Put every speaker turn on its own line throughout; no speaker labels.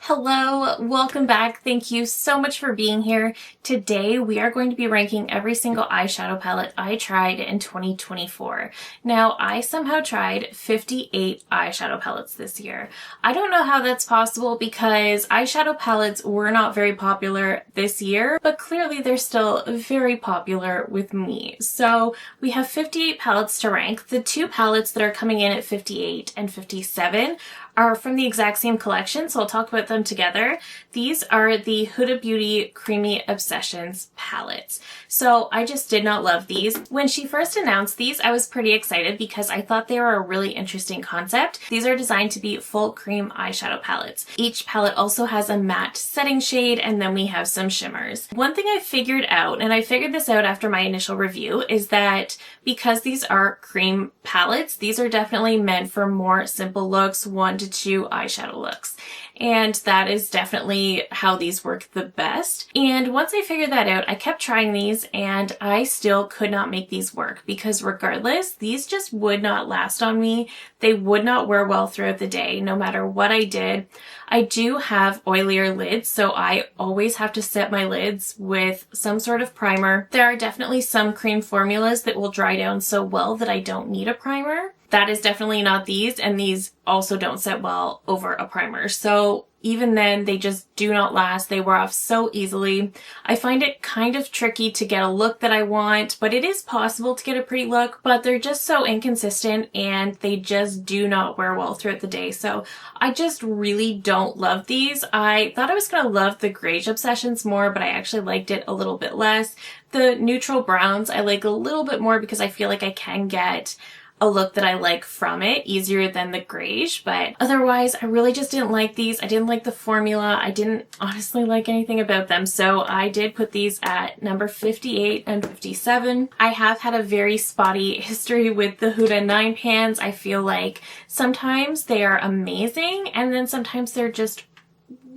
Hello, welcome back. Thank you so much for being here. Today we are going to be ranking every single eyeshadow palette I tried in 2024. Now, I somehow tried 58 eyeshadow palettes this year. I don't know how that's possible because eyeshadow palettes were not very popular this year, but clearly they're still very popular with me. So we have 58 palettes to rank. The two palettes that are coming in at 58 and 57 are from the exact same collection, so I'll talk about them together. These are the Huda Beauty Creamy Obsessions palettes. So I just did not love these. When she first announced these, I was pretty excited because I thought they were a really interesting concept. These are designed to be full cream eyeshadow palettes. Each palette also has a matte setting shade, and then we have some shimmers. One thing I figured out, and I figured this out after my initial review, is that because these are cream palettes, these are definitely meant for more simple looks, 1 to 2 eyeshadow looks. And that is definitely how these work the best. And once I figured that out, I kept trying these and I still could not make these work because regardless, these just would not last on me. They would not wear well throughout the day, no matter what I did. I do have oilier lids, so I always have to set my lids with some sort of primer. There are definitely some cream formulas that will dry down so well that I don't need a primer. That is definitely not these, and these also don't set well over a primer. So even then, they just do not last. They wear off so easily. I find it kind of tricky to get a look that I want, but it is possible to get a pretty look, but they're just so inconsistent and they just do not wear well throughout the day. So I just really don't love these. I thought I was going to love the Grayish Obsessions more, but I actually liked it a little bit less. The neutral browns I like a little bit more because I feel like I can get a look that I like from it easier than the grayish, but otherwise I really just didn't like these. I didn't like the formula. I didn't honestly like anything about them, so I did put these at number 58 and 57. I have had a very spotty history with the Huda 9 pans. I feel like sometimes they are amazing and then sometimes they're just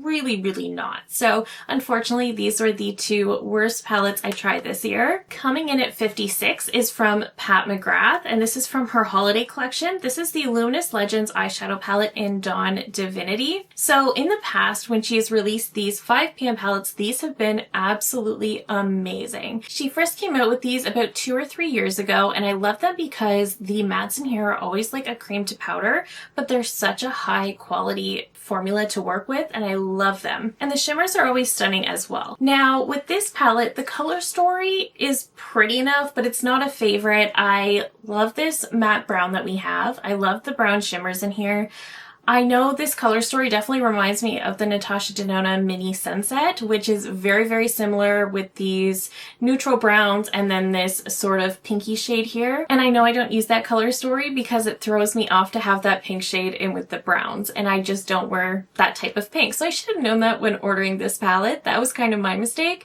really not. So unfortunately, these were the two worst palettes I tried this year. Coming in at 56 is from Pat McGrath, and this is from her holiday collection. This is the Luminous Legends eyeshadow palette in Dawn Divinity. So in the past, when she has released these 5 pan palettes, these have been absolutely amazing. She first came out with these about 2 or 3 years ago, and I love them because the mattes in here are always like a cream to powder, but they're such a high quality formula to work with, and I love them. And the shimmers are always stunning as well. Now, with this palette, the color story is pretty enough, but it's not a favorite. I love this matte brown that we have. I love the brown shimmers in here. I know this color story definitely reminds me of the Natasha Denona Mini Sunset, which is very similar with these neutral browns and then this sort of pinky shade here. And I know I don't use that color story because it throws me off to have that pink shade in with the browns, and I just don't wear that type of pink. So I should have known that when ordering this palette. That was kind of my mistake.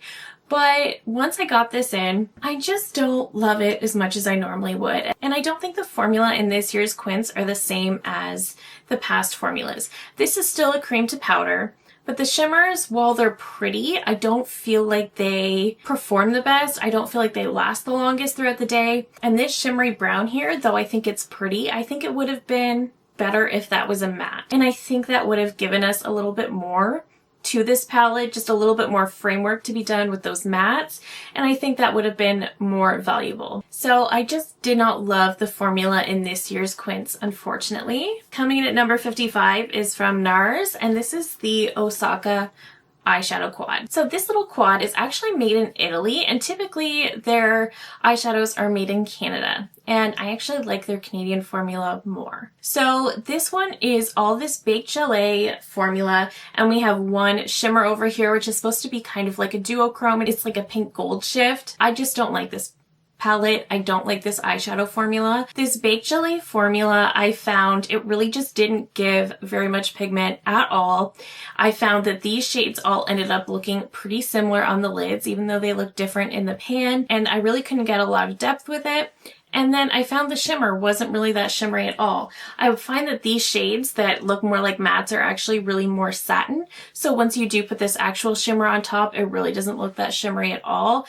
But once I got this in, I just don't love it as much as I normally would. And I don't think the formula in this year's Quince are the same as the past formulas. This is still a cream to powder, but the shimmers, while they're pretty, I don't feel like they perform the best. I don't feel like they last the longest throughout the day. And this shimmery brown here, though I think it's pretty, I think it would have been better if that was a matte. And I think that would have given us a little bit more to this palette, just a little bit more framework to be done with those mattes, and I think that would have been more valuable. So I just did not love the formula in this year's Quince, unfortunately. Coming in at number 55 is from Nars, and this is the Osaka eyeshadow quad. So this little quad is actually made in Italy, and typically their eyeshadows are made in Canada, and I actually like their Canadian formula more. So this one is all this baked gelée formula, and we have one shimmer over here which is supposed to be kind of like a duochrome. It's like a pink gold shift. I just don't like this palette. I don't like this eyeshadow formula. This baked gelée formula, I found it really just didn't give very much pigment at all. I found that these shades all ended up looking pretty similar on the lids, even though they look different in the pan, and I really couldn't get a lot of depth with it. And then I found the shimmer wasn't really that shimmery at all. I would find that these shades that look more like mattes are actually really more satin. So once you do put this actual shimmer on top, it really doesn't look that shimmery at all.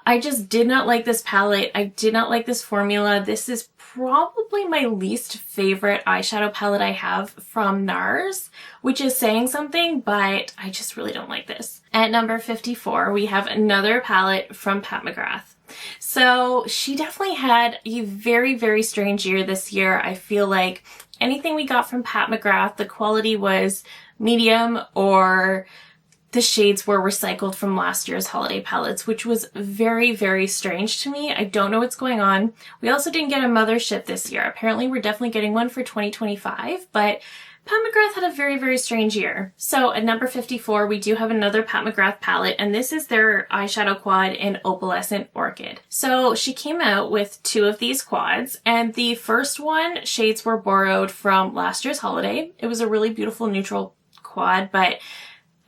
I just did not like this palette. I did not like this formula. This is probably my least favorite eyeshadow palette I have from Nars, which is saying something, but I just really don't like this. At number 54, we have another palette from Pat McGrath. So she definitely had a very, very strange year this year. I feel like anything we got from Pat McGrath, the quality was medium, or the shades were recycled from last year's holiday palettes, which was very, very strange to me. I don't know what's going on. We also didn't get a mothership this year. Apparently we're definitely getting one for 2025, but Pat McGrath had a very, very strange year. So at number 54, we do have another Pat McGrath palette, and this is their eyeshadow quad in Opalescent Orchid. So she came out with 2 of these quads, and the first one, shades were borrowed from last year's holiday. It was a really beautiful neutral quad, but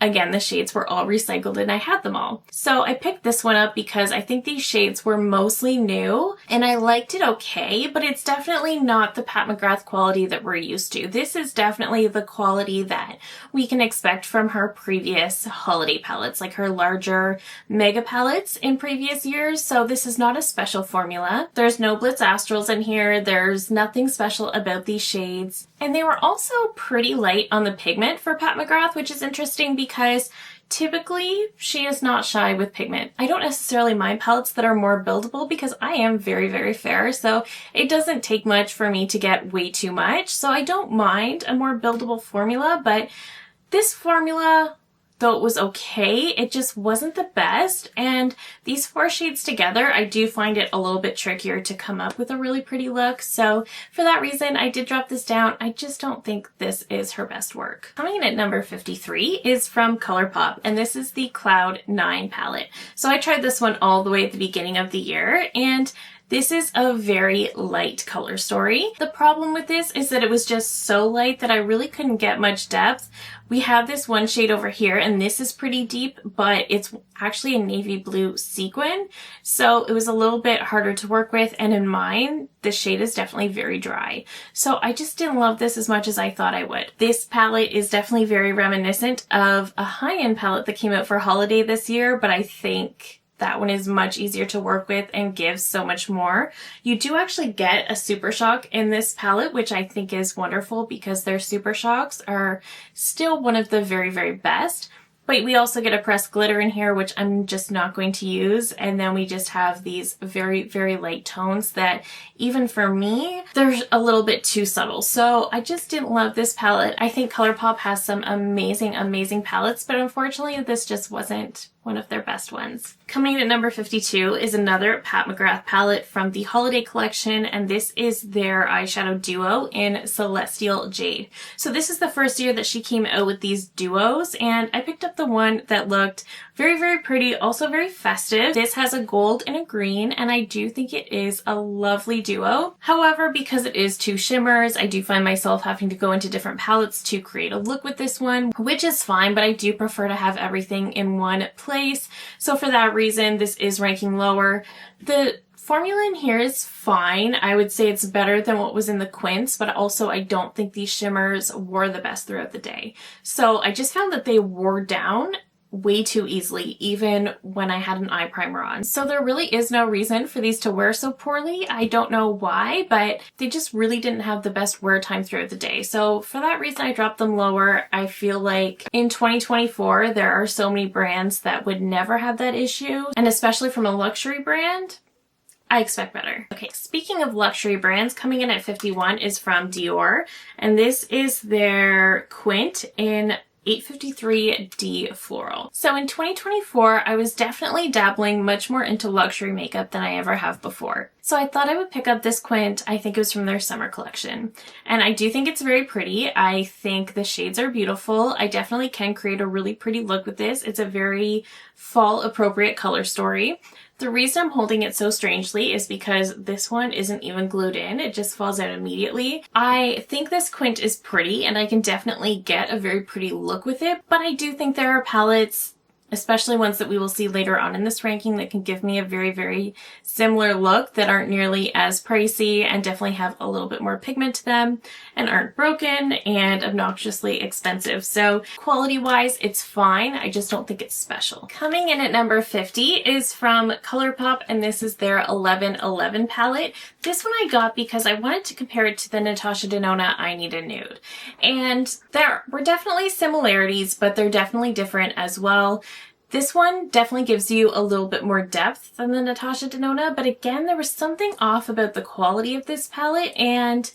again, the shades were all recycled and I had them all. So I picked this one up because I think these shades were mostly new and I liked it okay, but it's definitely not the Pat McGrath quality that we're used to. This is definitely the quality that we can expect from her previous holiday palettes, like her larger mega palettes in previous years. So this is not a special formula. There's no Blitz Astrals in here. There's nothing special about these shades. And they were also pretty light on the pigment for Pat McGrath, which is interesting because typically she is not shy with pigment. I don't necessarily mind palettes that are more buildable because I am very, very fair, so it doesn't take much for me to get way too much. So I don't mind a more buildable formula, but this formula, though it was okay, it just wasn't the best. And these 4 shades together, I do find it a little bit trickier to come up with a really pretty look. So for that reason, I did drop this down. I just don't think this is her best work. Coming in at number 53 is from Colourpop, and this is the Cloud 9 palette. So I tried this one all the way at the beginning of the year, and this is a very light color story. The problem with this is that it was just so light that I really couldn't get much depth. We have this one shade over here, and this is pretty deep, but it's actually a navy blue sequin. So it was a little bit harder to work with, and in mine, the shade is definitely very dry. So I just didn't love this as much as I thought I would. This palette is definitely very reminiscent of a high-end palette that came out for holiday this year, but I think that one is much easier to work with and gives so much more. You do actually get a Super Shock in this palette, which I think is wonderful because their Super Shocks are still one of the very, very best. But we also get a pressed glitter in here, which I'm just not going to use. And then we just have these very, very light tones that even for me, they're a little bit too subtle. So I just didn't love this palette. I think Colourpop has some amazing, amazing palettes, but unfortunately this just wasn't one of their best ones. Coming in at number 52 is another Pat McGrath palette from the holiday collection, and this is their eyeshadow duo in Celestial Jade. So this is the first year that she came out with these duos, and I picked up the one that looked very, very pretty, also very festive. This has a gold and a green, and I do think it is a lovely duo. However, because it is 2 shimmers, I do find myself having to go into different palettes to create a look with this one, which is fine, but I do prefer to have everything in one place. So for that reason, this is ranking lower. The formula in here is fine. I would say it's better than what was in the Quince, but also I don't think these shimmers wore the best throughout the day. So I just found that they wore down way too easily, even when I had an eye primer on. So there really is no reason for these to wear so poorly. I don't know why, but they just really didn't have the best wear time throughout the day. So for that reason, I dropped them lower. I feel like in 2024, there are so many brands that would never have that issue. And especially from a luxury brand, I expect better. Okay, speaking of luxury brands, coming in at 51 is from Dior, and this is their Quint in 853D Floral. So in 2024, I was definitely dabbling much more into luxury makeup than I ever have before. So I thought I would pick up this Quint. I think it was from their summer collection. And I do think it's very pretty. I think the shades are beautiful. I definitely can create a really pretty look with this. It's a very fall appropriate color story. The reason I'm holding it so strangely is because this one isn't even glued in. It just falls out immediately. I think this Quint is pretty and I can definitely get a very pretty look with it, but I do think there are palettes especially ones that we will see later on in this ranking that can give me a very, very similar look that aren't nearly as pricey and definitely have a little bit more pigment to them and aren't broken and obnoxiously expensive. So quality-wise, it's fine. I just don't think it's special. Coming in at number 50 is from Colourpop, and this is their 1111 palette. This one I got because I wanted to compare it to the Natasha Denona I Need a Nude. And there were definitely similarities, but they're definitely different as well. This one definitely gives you a little bit more depth than the Natasha Denona, but again, there was something off about the quality of this palette, and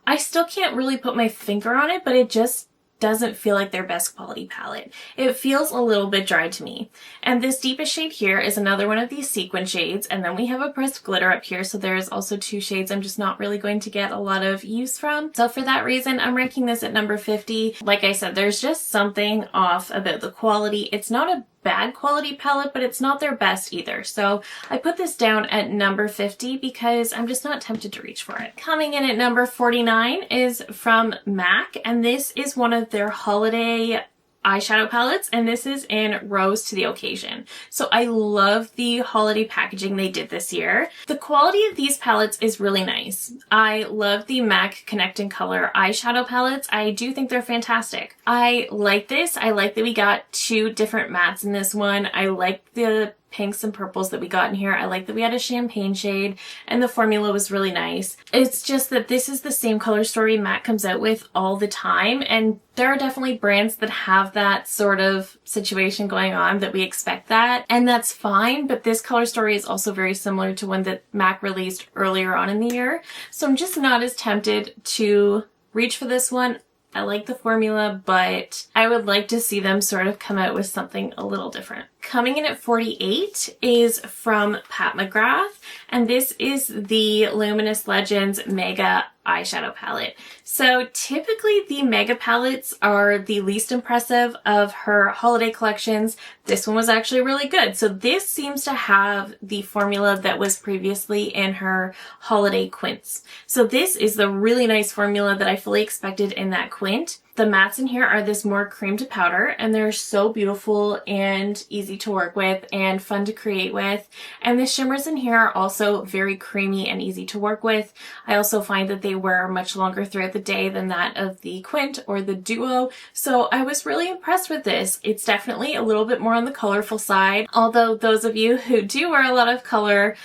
I still can't really put my finger on it, but it just doesn't feel like their best quality palette. It feels a little bit dry to me. And this deepest shade here is another one of these sequin shades, and then we have a pressed glitter up here, so there's also two shades I'm just not really going to get a lot of use from. So for that reason, I'm ranking this at number 50. Like I said, there's just something off about the quality. It's not a bad quality palette, but it's not their best either. So I put this down at number 50 because I'm just not tempted to reach for it. Coming in at number 49 is from MAC, and this is one of their holiday eyeshadow palettes, and this is in Rose to the Occasion. So I love the holiday packaging they did this year. The quality of these palettes is really nice. I love the MAC Connect and Color eyeshadow palettes. I do think they're fantastic. I like this. I like that we got two different mattes in this one. I like the pinks and purples that we got in here. I like that we had a champagne shade, and the formula was really nice. It's just that this is the same color story MAC comes out with all the time, and there are definitely brands that have that sort of situation going on that we expect that, and that's fine, but this color story is also very similar to one that MAC released earlier on in the year, so I'm just not as tempted to reach for this one. I like the formula, but I would like to see them sort of come out with something a little different. Coming in at 48 is from Pat McGrath, and this is the Luminous Legends Mega eyeshadow palette. So typically the Mega palettes are the least impressive of her holiday collections. This one was actually really good. So this seems to have the formula that was previously in her holiday quints. So this is the really nice formula that I fully expected in that quint. The mattes in here are this more cream to powder, and they're so beautiful and easy to work with and fun to create with. And the shimmers in here are also very creamy and easy to work with. I also find that they wear much longer throughout the day than that of the quint or the duo. So I was really impressed with this. It's definitely a little bit more on the colorful side, although those of you who do wear a lot of color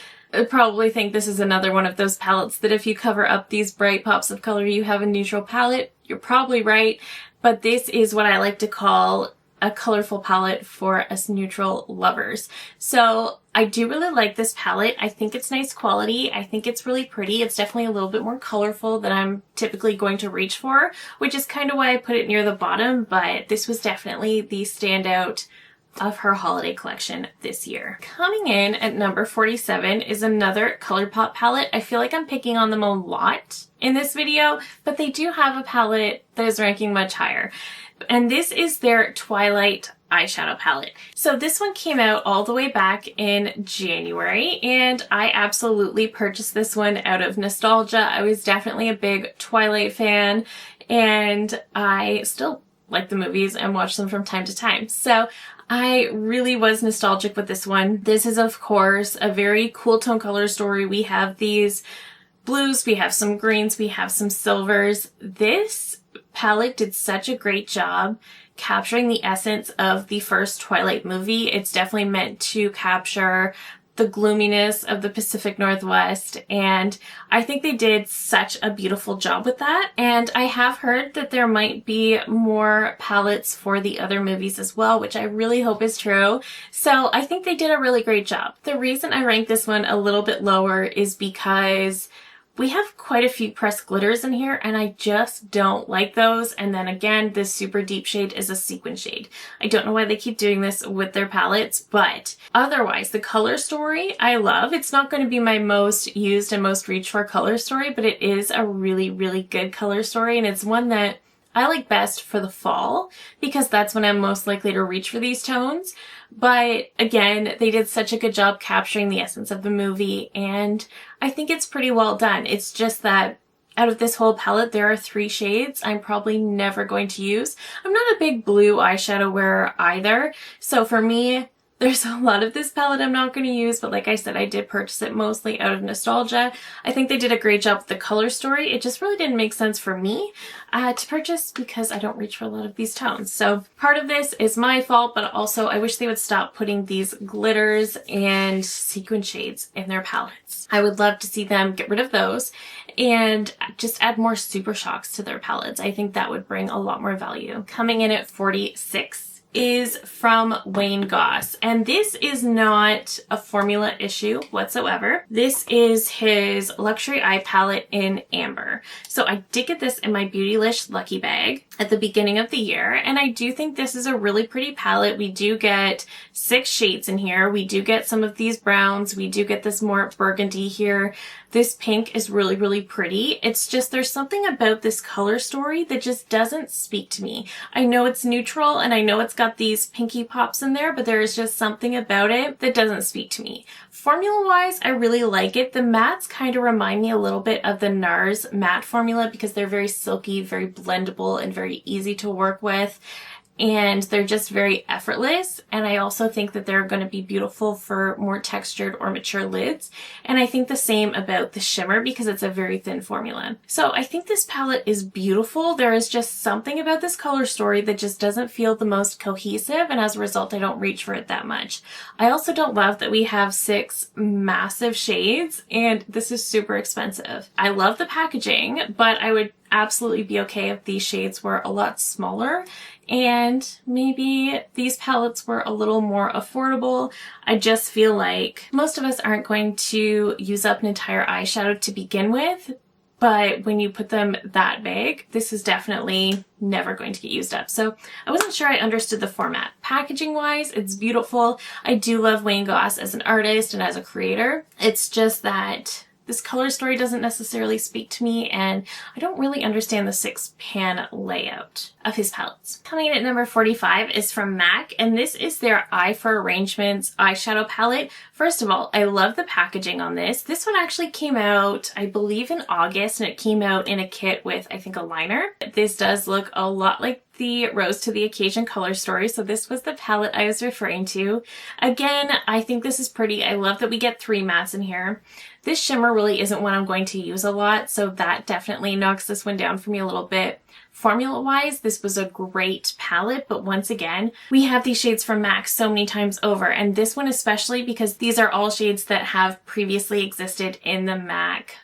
probably think this is another one of those palettes that if you cover up these bright pops of color, you have a neutral palette. You're probably right, but this is what I like to call a colorful palette for us neutral lovers. So I do really like this palette. I think it's nice quality. I think it's really pretty. It's definitely a little bit more colorful than I'm typically going to reach for, which is kind of why I put it near the bottom, but this was definitely the standout of her holiday collection this year. Coming in at number 47 is another Colourpop palette. I feel like I'm picking on them a lot in this video, but they do have a palette that is ranking much higher. And this is their Twilight eyeshadow palette. So this one came out all the way back in January, and I absolutely purchased this one out of nostalgia. I was definitely a big Twilight fan, and I still like the movies and watch them from time to time. So I really was nostalgic with this one. This is, of course, a very cool tone color story. We have these blues, we have some greens, we have some silvers. This palette did such a great job capturing the essence of the first Twilight movie. It's definitely meant to capture the gloominess of the Pacific Northwest, and I think they did such a beautiful job with that. And I have heard that there might be more palettes for the other movies as well, which I really hope is true. So I think they did a really great job. The reason I rank this one a little bit lower is because we have quite a few pressed glitters in here, and I just don't like those. And then again, this super deep shade is a sequin shade. I don't know why they keep doing this with their palettes, but otherwise, the color story I love. It's not going to be my most used and most reached for color story, but it is a really, really good color story, and it's one that I like best for the fall because that's when I'm most likely to reach for these tones. But again, they did such a good job capturing the essence of the movie, and I think it's pretty well done. It's just that Out of this whole palette, there are 3 shades I'm probably never going to use. I'm not a big blue eyeshadow wearer either, so for me, there's a lot of this palette I'm not going to use, but like I said, I did purchase it mostly out of nostalgia. I think they did a great job with the color story. It just really didn't make sense for me to purchase because I don't reach for a lot of these tones. So part of this is my fault, but also I wish they would stop putting these glitters and sequin shades in their palettes. I would love to see them get rid of those and just add more super shocks to their palettes. I think that would bring a lot more value. Coming in at 46 is from Wayne Goss, and this is not a formula issue whatsoever. This is his luxury eye palette in amber. So I did get this in my Beautylish lucky bag at the beginning of the year, and I do think this is a really pretty palette. We do get 6 shades in here. We do get some of these browns. We do get this more burgundy here. This pink is really, really pretty. It's just there's something about this color story that just doesn't speak to me. I know it's neutral and I know it's got these pinky pops in there, but there is just something about it that doesn't speak to me. Formula-wise, I really like it. The mattes kind of remind me a little bit of the Nars matte formula because they're very silky, very blendable, and very easy to work with. And they're just very effortless, and I also think that they're going to be beautiful for more textured or mature lids. And I think the same about the shimmer because it's a very thin formula. So I think this palette is beautiful. There is just something about this color story that just doesn't feel the most cohesive, and as a result I don't reach for it that much. I also don't love that we have 6 massive shades, and this is super expensive. I love the packaging, but I would absolutely be okay if these shades were a lot smaller and maybe these palettes were a little more affordable. I just feel like most of us aren't going to use up an entire eyeshadow to begin with, but when you put them that big, this is definitely never going to get used up. So I wasn't sure I understood the format. Packaging wise, it's beautiful. I do love Wayne Goss as an artist and as a creator. It's just that this color story doesn't necessarily speak to me, and I don't really understand the 6-pan layout of his palettes. Coming in at number 45 is from MAC, and this is their Eye for Arrangements eyeshadow palette. First of all, I love the packaging on this. This one actually came out, I believe, in August, and it came out in a kit with, I think, a liner. This does look a lot like the Rose to the Occasion color story, so this was the palette I was referring to. Again, I think this is pretty. I love that we get 3 mattes in here. This shimmer really isn't one I'm going to use a lot, so that definitely knocks this one down for me a little bit. Formula-wise, this was a great palette, but once again, we have these shades from MAC so many times over, and this one especially because these are all shades that have previously existed in the MAC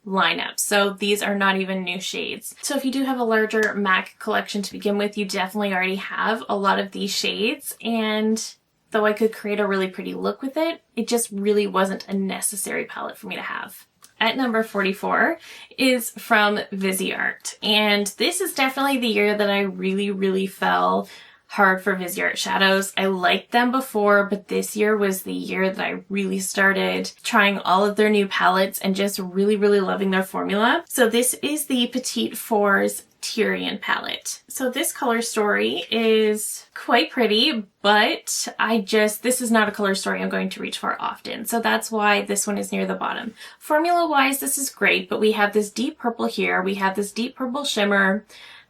lineup. So these are not even new shades. So if you do have a larger MAC collection to begin with, you definitely already have a lot of these shades, and though I could create a really pretty look with it, it just really wasn't a necessary palette for me to have. At number 44 is from Viseart, and this is definitely the year that I really fell hard for Viseart shadows. I liked them before, but this year was the year that I really started trying all of their new palettes and just really loving their formula. So this is the Petite Fours Tyrian palette. So this color story is quite pretty, but this is not a color story I'm going to reach for often. So that's why this one is near the bottom. Formula wise, this is great, but we have this deep purple here. We have this deep purple shimmer,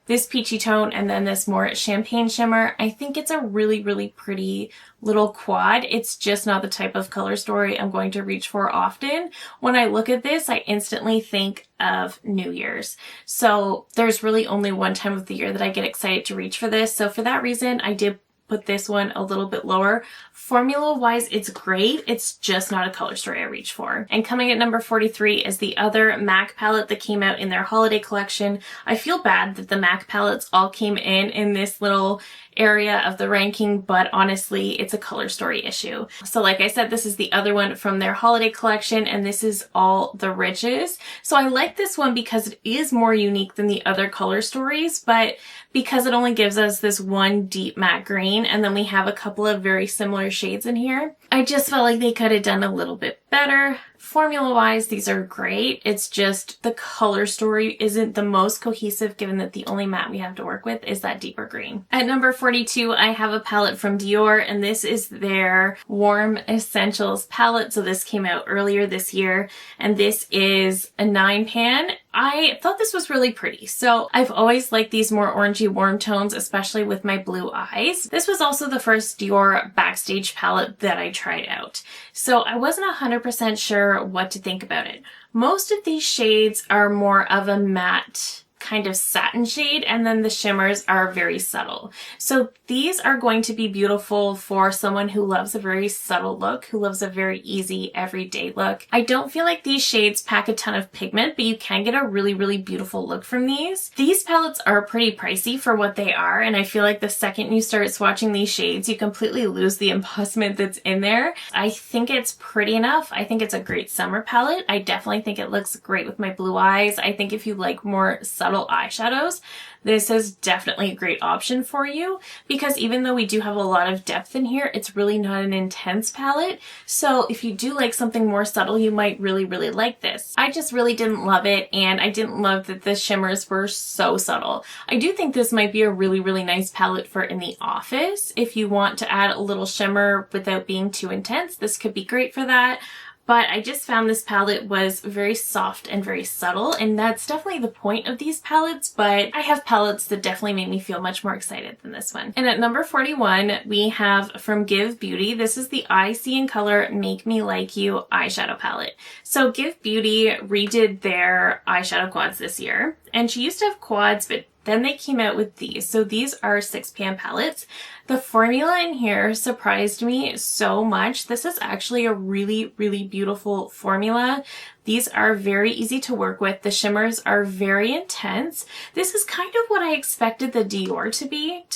this peachy tone, and then this more champagne shimmer. I think it's a really pretty little quad. It's just not the type of color story I'm going to reach for often. When I look at this, I instantly think of New Year's. So there's really only one time of the year that I get excited to reach for this. So for that reason, I did put this one a little bit lower. Formula wise, it's great. It's just not a color story I reach for. And coming at number 43 is the other MAC palette that came out in their holiday collection. I feel bad that the MAC palettes all came in this little area of the ranking, but honestly, it's a color story issue. So like I said, this is the other one from their holiday collection, and this is All the Riches. So I like this one because it is more unique than the other color stories, but because it only gives us this one deep matte green, and then we have a couple of very similar shades in here, I just felt like they could have done a little bit better. Formula wise, these are great. It's just the color story isn't the most cohesive given that the only matte we have to work with is that deeper green. At number 42, I have a palette from Dior, and this is their Warm Essentials palette. So this came out earlier this year, and this is a 9-pan. I thought this was really pretty. So I've always liked these more orangey warm tones, especially with my blue eyes. This was also the first Dior Backstage palette that I tried out. So I wasn't 100% sure what to think about it. Most of these shades are more of a matte kind of satin shade, and then the shimmers are very subtle. So these are going to be beautiful for someone who loves a very subtle look, who loves a very easy everyday look. I don't feel like these shades pack a ton of pigment, but you can get a really, really beautiful look from these. These palettes are pretty pricey for what they are, and I feel like the second you start swatching these shades, you completely lose the embossment that's in there. I think it's pretty enough. I think it's a great summer palette. I definitely think it looks great with my blue eyes. I think if you like more subtle eyeshadows, this is definitely a great option for you, because even though we do have a lot of depth in here, it's really not an intense palette. So if you do like something more subtle, you might really, really like this. I just really didn't love it, and I didn't love that the shimmers were so subtle. I do think this might be a really, really nice palette for in the office. If you want to add a little shimmer without being too intense, this could be great for that. But I just found this palette was very soft and very subtle, and that's definitely the point of these palettes, but I have palettes that definitely make me feel much more excited than this one. And at number 41, we have from Give Beauty. This is the I See in Color Make Me Like You eyeshadow palette. So Give Beauty redid their eyeshadow quads this year, and she used to have quads, but then they came out with these. So these are 6 pan palettes. The formula in here surprised me so much. This is actually a really, really beautiful formula. These are very easy to work with. The shimmers are very intense. This is kind of what I expected the Dior to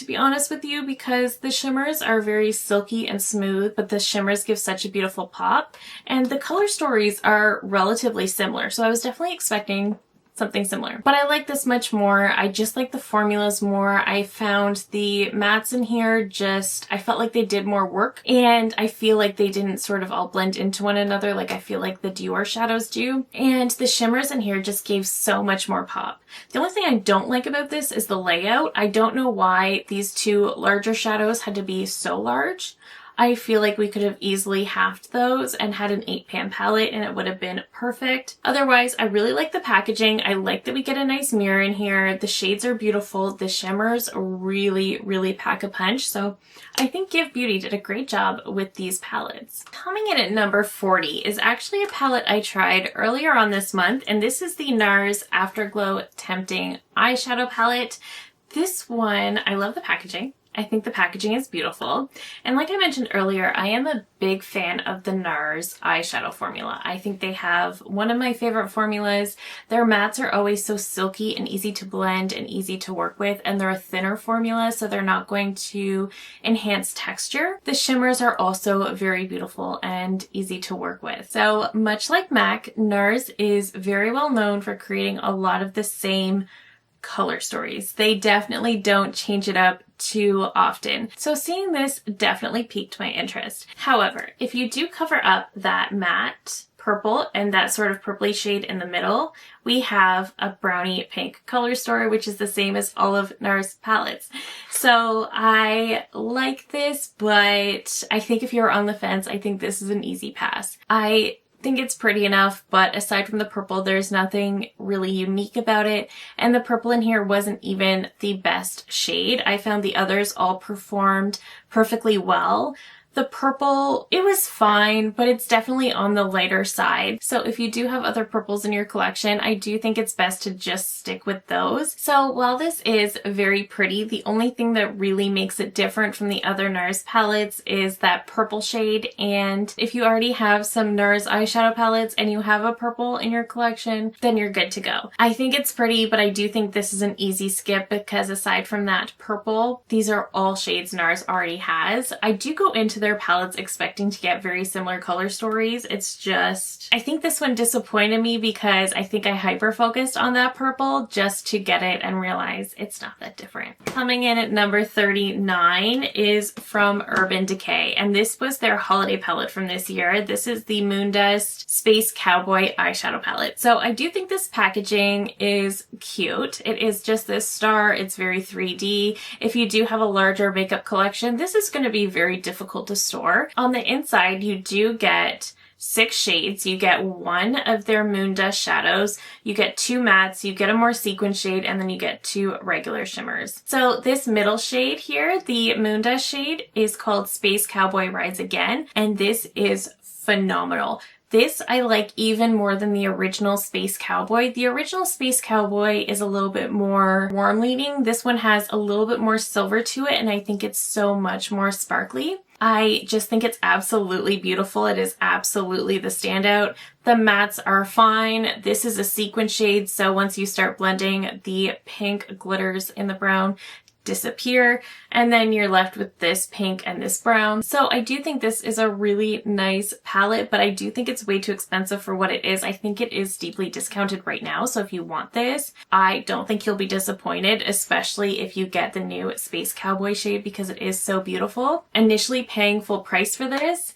be honest with you, because the shimmers are very silky and smooth, but the shimmers give such a beautiful pop. And the color stories are relatively similar. So I was definitely expecting something similar. But I like this much more. I just like the formulas more. I found the mattes in here I felt like they did more work, and I feel like they didn't sort of all blend into one another like I feel like the Dior shadows do. And the shimmers in here just gave so much more pop. The only thing I don't like about this is the layout. I don't know why these 2 larger shadows had to be so large. I feel like we could have easily halved those and had an 8 pan palette, and it would have been perfect. Otherwise, I really like the packaging. I like that we get a nice mirror in here. The shades are beautiful. The shimmers really, really pack a punch. So I think Give Beauty did a great job with these palettes. Coming in at number 40 is actually a palette I tried earlier on this month, and this is the Nars Afterglow Tempting eyeshadow palette. This one, I love the packaging. I think the packaging is beautiful. And like I mentioned earlier, I am a big fan of the Nars eyeshadow formula. I think they have one of my favorite formulas. Their mattes are always so silky and easy to blend and easy to work with, and they're a thinner formula, so they're not going to enhance texture. The shimmers are also very beautiful and easy to work with. So much like MAC, Nars is very well known for creating a lot of the same color stories. They definitely don't change it up too often. So seeing this definitely piqued my interest. However, if you do cover up that matte purple and that sort of purpley shade in the middle, we have a brownie pink color story, which is the same as all of Nars palettes. So I like this, but I think if you're on the fence, I think this is an easy pass. I think it's pretty enough, but aside from the purple, there's nothing really unique about it, and the purple in here wasn't even the best shade. I found the others all performed perfectly well. The purple, it was fine, but it's definitely on the lighter side. So if you do have other purples in your collection, I do think it's best to just stick with those. So while this is very pretty, the only thing that really makes it different from the other Nars palettes is that purple shade. And if you already have some Nars eyeshadow palettes and you have a purple in your collection, then you're good to go. I think it's pretty, but I do think this is an easy skip, because aside from that purple, these are all shades Nars already has. I do go into their palettes expecting to get very similar color stories. It's just, I think this one disappointed me because I think I hyper focused on that purple just to get it and realize it's not that different. Coming in at number 39 is from Urban Decay, and this was their holiday palette from this year. This is the Moondust Space Cowboy eyeshadow palette. So I do think this packaging is cute. It is just this star. It's very 3D. If you do have a larger makeup collection, this is going to be very difficult to store. On the inside, you do get 6 shades. You get one of their Moon Dust shadows, you get 2 mattes, you get a more sequin shade, and then you get 2 regular shimmers. So this middle shade here, the Moon Dust shade, is called Space Cowboy Rides Again, and this is phenomenal. This I like even more than the original Space Cowboy. The original Space Cowboy is a little bit more warm leaning. This one has a little bit more silver to it, and I think it's so much more sparkly. I just think it's absolutely beautiful. It is absolutely the standout. The mattes are fine. This is a sequin shade, so once you start blending, the pink glitters in the brown disappear, and then you're left with this pink and this brown. So I do think this is a really nice palette, but I do think it's way too expensive for what it is. I think it is deeply discounted right now, so if you want this, I don't think you'll be disappointed, especially if you get the new Space Cowboy shade, because it is so beautiful. Initially paying full price for this,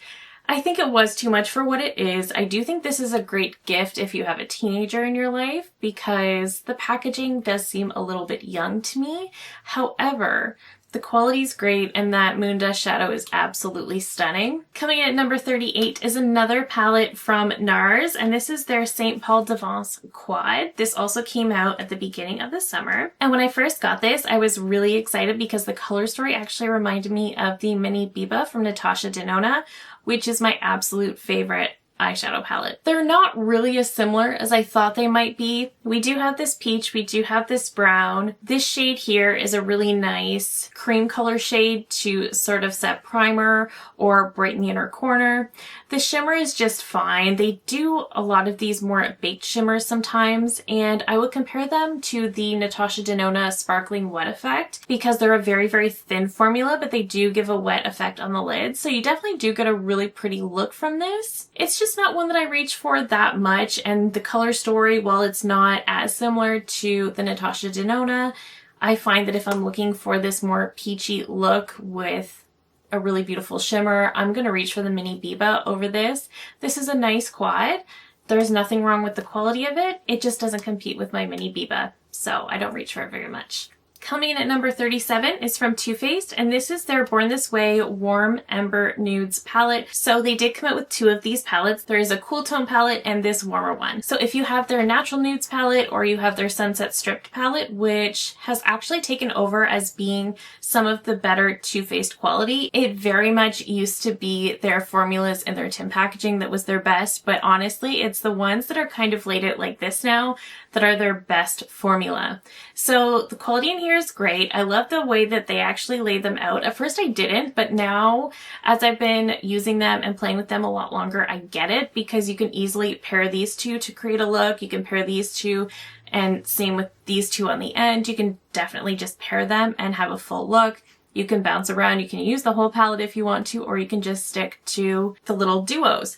I think it was too much for what it is. I do think this is a great gift if you have a teenager in your life, because the packaging does seem a little bit young to me. However, the quality is great, and that Moon Dust shadow is absolutely stunning. Coming in at number 38 is another palette from Nars, and this is their St. Paul d'Avance Quad. This also came out at the beginning of the summer. And when I first got this, I was really excited because the color story actually reminded me of the Mini Biba from Natasha Denona, which is my absolute favorite eyeshadow palette. They're not really as similar as I thought they might be. We do have this peach, we do have this brown. This shade here is a really nice cream color shade to sort of set primer or brighten the inner corner. The shimmer is just fine. They do a lot of these more baked shimmers sometimes, and I would compare them to the Natasha Denona Sparkling Wet Effect because they're a very, very thin formula, but they do give a wet effect on the lid. So you definitely do get a really pretty look from this. It's just not one that I reach for that much, and the color story, while it's not as similar to the Natasha Denona, I find that if I'm looking for this more peachy look with a really beautiful shimmer, I'm going to reach for the Mini Biba over this. This is a nice quad. There's nothing wrong with the quality of it. It just doesn't compete with my Mini Biba, so I don't reach for it very much. Coming in at number 37 is from Too Faced, and this is their Born This Way Warm Ember Nudes palette. So they did come out with 2 of these palettes. There is a cool tone palette and this warmer one. So if you have their Natural Nudes palette or you have their Sunset Stripped palette, which has actually taken over as being some of the better Too Faced quality, it very much used to be their formulas and their tin packaging that was their best, but honestly, it's the ones that are kind of laid out like this now that are their best formula. So the quality in here is great. I love the way that they actually laid them out. At first I didn't, but now as I've been using them and playing with them a lot longer, I get it, because you can easily pair these two to create a look. You can pair these two, and same with these two on the end. You can definitely just pair them and have a full look. You can bounce around. You can use the whole palette if you want to, or you can just stick to the little duos.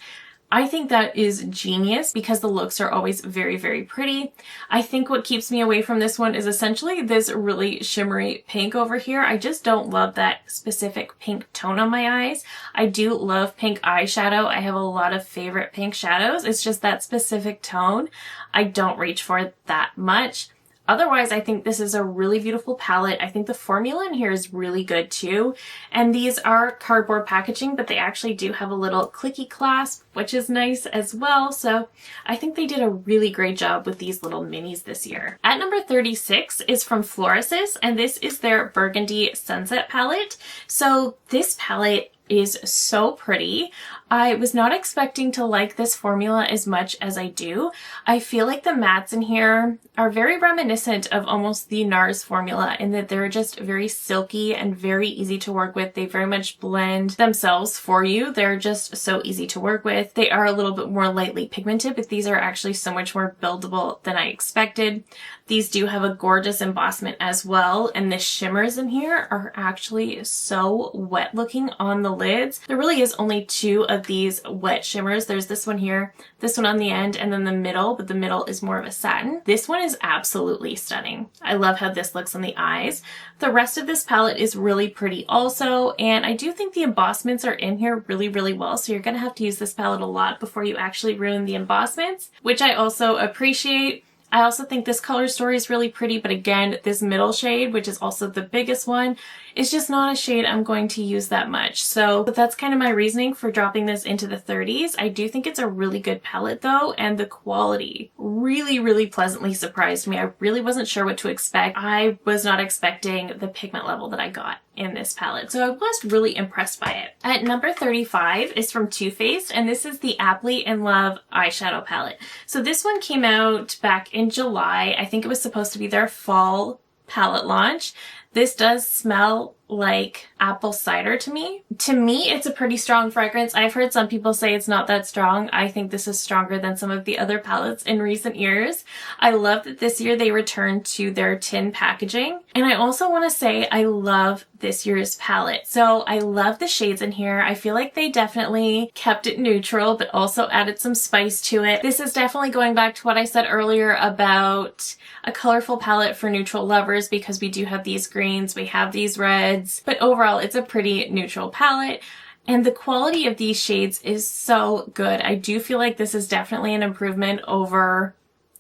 I think that is genius because the looks are always very, very pretty. I think what keeps me away from this one is essentially this really shimmery pink over here. I just don't love that specific pink tone on my eyes. I do love pink eyeshadow. I have a lot of favorite pink shadows. It's just that specific tone I don't reach for that much. Otherwise, I think this is a really beautiful palette. I think the formula in here is really good too. And these are cardboard packaging, but they actually do have a little clicky clasp, which is nice as well. So I think they did a really great job with these little minis this year. At number 36 is from Florasis, and this is their Burgundy Sunset palette. So this palette is so pretty. I was not expecting to like this formula as much as I do. I feel like the mattes in here are very reminiscent of almost the NARS formula in that they're just very silky and very easy to work with. They very much blend themselves for you. They're just so easy to work with. They are a little bit more lightly pigmented, but these are actually so much more buildable than I expected. These do have a gorgeous embossment as well, and the shimmers in here are actually so wet looking on the lids. There really is only 2 of these wet shimmers. There's this one here, this one on the end, and then the middle, but the middle is more of a satin. This one is absolutely stunning. I love how this looks on the eyes. The rest of this palette is really pretty also, and I do think the embossments are in here really, really well, so you're going to have to use this palette a lot before you actually ruin the embossments, which I also appreciate. I also think this color story is really pretty, but again, this middle shade, which is also the biggest one, it's just not a shade I'm going to use that much. So that's kind of my reasoning for dropping this into the 30s. I do think it's a really good palette though, and the quality really, really pleasantly surprised me. I really wasn't sure what to expect. I was not expecting the pigment level that I got in this palette, so I was really impressed by it. At number 35 is from Too Faced, and this is the Aptly in Love eyeshadow palette. So this one came out back in July. I think it was supposed to be their fall palette launch. This does smell like apple cider to me. To me, it's a pretty strong fragrance. I've heard some people say it's not that strong. I think this is stronger than some of the other palettes in recent years. I love that this year they returned to their tin packaging. And I also want to say I love this year's palette. So I love the shades in here. I feel like they definitely kept it neutral, but also added some spice to it. This is definitely going back to what I said earlier about a colorful palette for neutral lovers, because we do have these greens, we have these reds, but overall it's a pretty neutral palette. And the quality of these shades is so good. I do feel like this is definitely an improvement over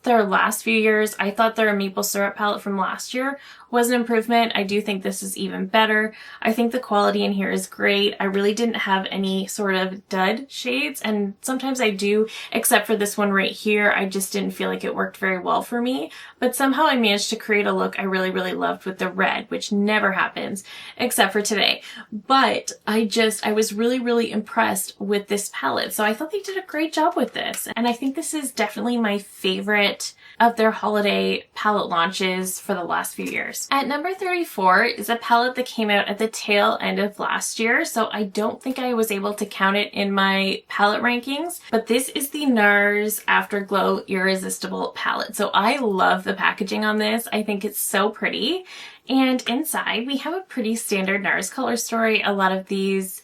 their last few years. I thought their maple syrup palette from last year was an improvement. I do think this is even better. I think the quality in here is great. I really didn't have any sort of dud shades, and sometimes I do, except for this one right here. I just didn't feel like it worked very well for me, but somehow I managed to create a look I really, really loved with the red, which never happens except for today. But I was really, really impressed with this palette. So I thought they did a great job with this. And I think this is definitely my favorite of their holiday palette launches for the last few years. At number 34 is a palette that came out at the tail end of last year, so I don't think I was able to count it in my palette rankings, but this is the NARS Afterglow Irresistible palette. So I love the packaging on this. I think it's so pretty. And inside we have a pretty standard NARS color story. A lot of these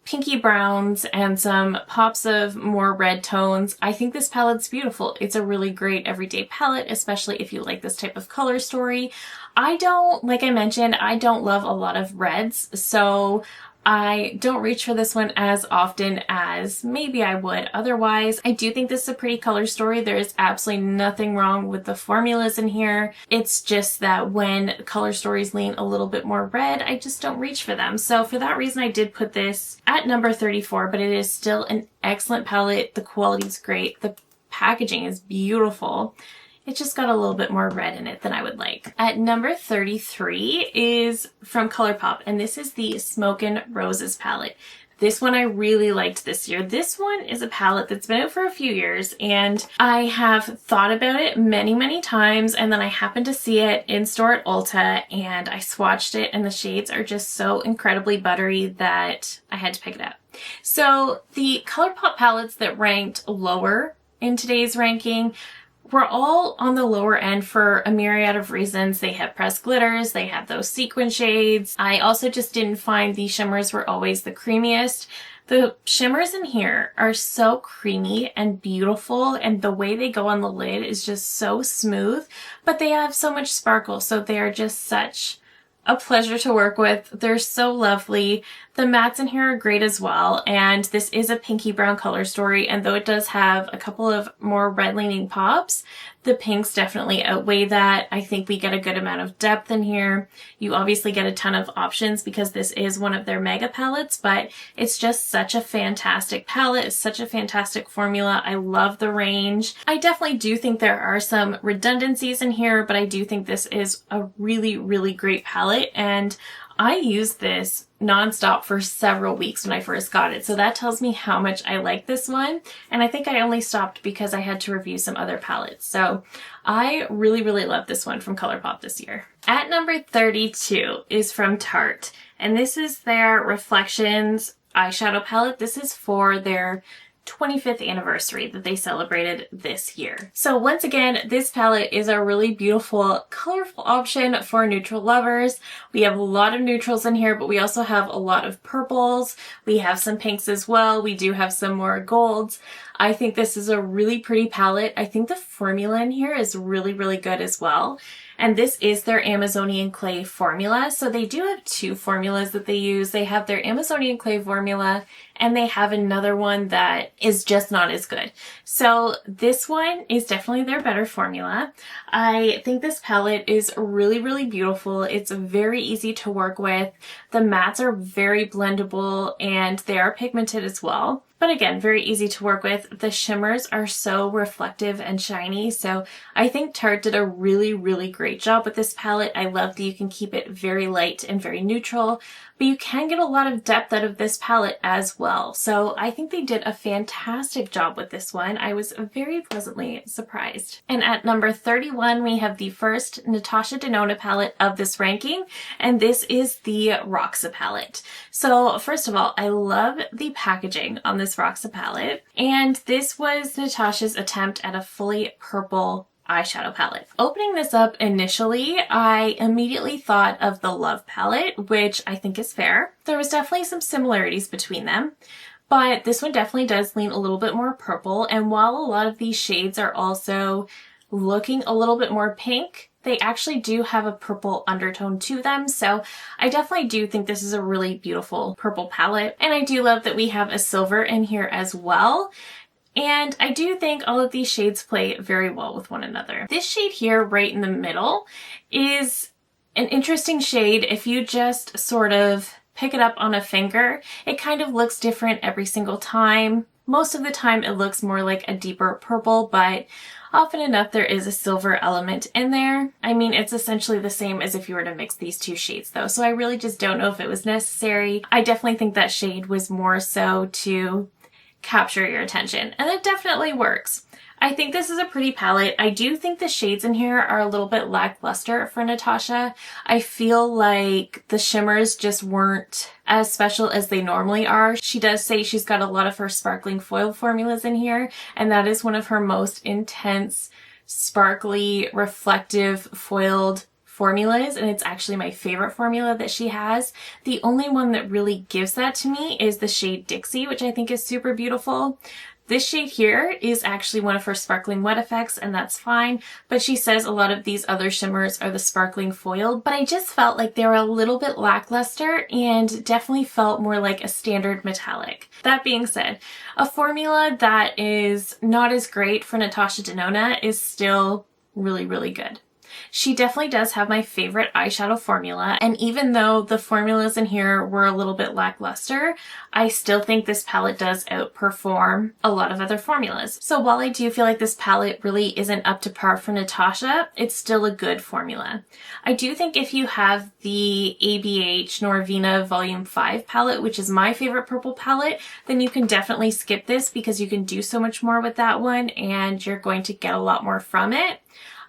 pinky browns and some pops of more red tones. I think this palette's beautiful. It's a really great everyday palette, especially if you like this type of color story. Like I mentioned, I don't love a lot of reds, so I don't reach for this one as often as maybe I would otherwise. I do think this is a pretty color story. There is absolutely nothing wrong with the formulas in here. It's just that when color stories lean a little bit more red, I just don't reach for them. So for that reason, I did put this at number 34, but it is still an excellent palette. The quality is great. The packaging is beautiful. It just got a little bit more red in it than I would like. At number 33 is from Colourpop, and this is the Smokin' Roses palette. This one I really liked this year. This one is a palette that's been out for a few years, and I have thought about it many, many times, and then I happened to see it in store at Ulta, and I swatched it, and the shades are just so incredibly buttery that I had to pick it up. So the Colourpop palettes that ranked lower in today's ranking were all on the lower end for a myriad of reasons. They have pressed glitters, they have those sequin shades. I also just didn't find the shimmers were always the creamiest. The shimmers in here are so creamy and beautiful, and the way they go on the lid is just so smooth, but they have so much sparkle, so they are just such a pleasure to work with. They're so lovely. The mattes in here are great as well, and this is a pinky brown color story, and though it does have a couple of more red leaning pops, the pinks definitely outweigh that. I think we get a good amount of depth in here. You obviously get a ton of options because this is one of their mega palettes, but it's just such a fantastic palette. It's such a fantastic formula. I love the range. I definitely do think there are some redundancies in here, but I do think this is a really, really great palette, and I used this nonstop for several weeks when I first got it, so that tells me how much I like this one. And I think I only stopped because I had to review some other palettes, so I really, really love this one from Colourpop this year. At number 32 is from Tarte, and this is their Reflections eyeshadow palette. This is for their 25th anniversary that they celebrated this year. So once again, this palette is a really beautiful, colorful option for neutral lovers. We have a lot of neutrals in here, but we also have a lot of purples. We have some pinks as well. We do have some more golds. I think this is a really pretty palette. I think the formula in here is really, really good as well. And this is their Amazonian Clay formula. So they do have two formulas that they use. They have their Amazonian Clay formula and they have another one that is just not as good. So this one is definitely their better formula. I think this palette is really, really beautiful. It's very easy to work with. The mattes are very blendable and they are pigmented as well. But again, very easy to work with. The shimmers are so reflective and shiny. So I think Tarte did a really, really great job with this palette. I love that you can keep it very light and very neutral, but you can get a lot of depth out of this palette as well. So I think they did a fantastic job with this one. I was very pleasantly surprised. And at number 31, we have the first Natasha Denona palette of this ranking, and this is the Roxa palette. So first of all, I love the packaging on this Roxa palette, and this was Natasha's attempt at a fully purple eyeshadow palette. Opening this up initially, I immediately thought of the Love palette, which I think is fair. There was definitely some similarities between them, but this one definitely does lean a little bit more purple, and while a lot of these shades are also looking a little bit more pink, they actually do have a purple undertone to them, so I definitely do think this is a really beautiful purple palette. And I do love that we have a silver in here as well. And I do think all of these shades play very well with one another. This shade here right in the middle is an interesting shade. If you just sort of pick it up on a finger, it kind of looks different every single time. Most of the time it looks more like a deeper purple, but often enough there is a silver element in there. I mean, it's essentially the same as if you were to mix these two shades though, so I really just don't know if it was necessary. I definitely think that shade was more so to capture your attention, and it definitely works. I think this is a pretty palette. I do think the shades in here are a little bit lackluster for Natasha. I feel like the shimmers just weren't as special as they normally are. She does say she's got a lot of her sparkling foil formulas in here, and that is one of her most intense, sparkly, reflective, foiled formulas, and it's actually my favorite formula that she has. The only one that really gives that to me is the shade Dixie, which I think is super beautiful. This shade here is actually one of her sparkling wet effects, and that's fine, but she says a lot of these other shimmers are the sparkling foiled, but I just felt like they were a little bit lackluster and definitely felt more like a standard metallic. That being said, a formula that is not as great for Natasha Denona is still really, really good. She definitely does have my favorite eyeshadow formula, and even though the formulas in here were a little bit lackluster, I still think this palette does outperform a lot of other formulas. So while I do feel like this palette really isn't up to par for Natasha, it's still a good formula. I do think if you have the ABH Norvina Volume 5 palette, which is my favorite purple palette, then you can definitely skip this because you can do so much more with that one and you're going to get a lot more from it.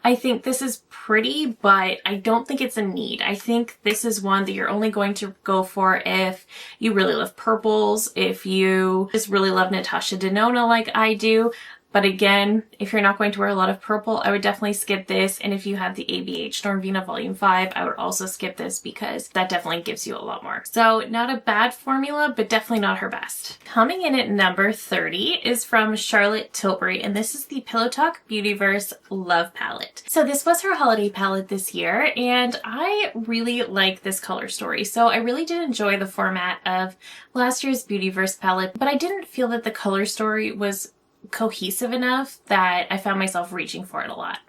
I think this is pretty, but I don't think it's a need. I think this is one that you're only going to go for if you really love purples, if you just really love Natasha Denona like I do. But again, if you're not going to wear a lot of purple, I would definitely skip this. And if you have the ABH Norvina Volume 5, I would also skip this because that definitely gives you a lot more. So not a bad formula, but definitely not her best. Coming in at number 30 is from Charlotte Tilbury, and this is the Pillow Talk Beautyverse Love Palette. So this was her holiday palette this year, and I really like this color story. So I really did enjoy the format of last year's Beautyverse palette, but I didn't feel that the color story was cohesive enough that I found myself reaching for it a lot.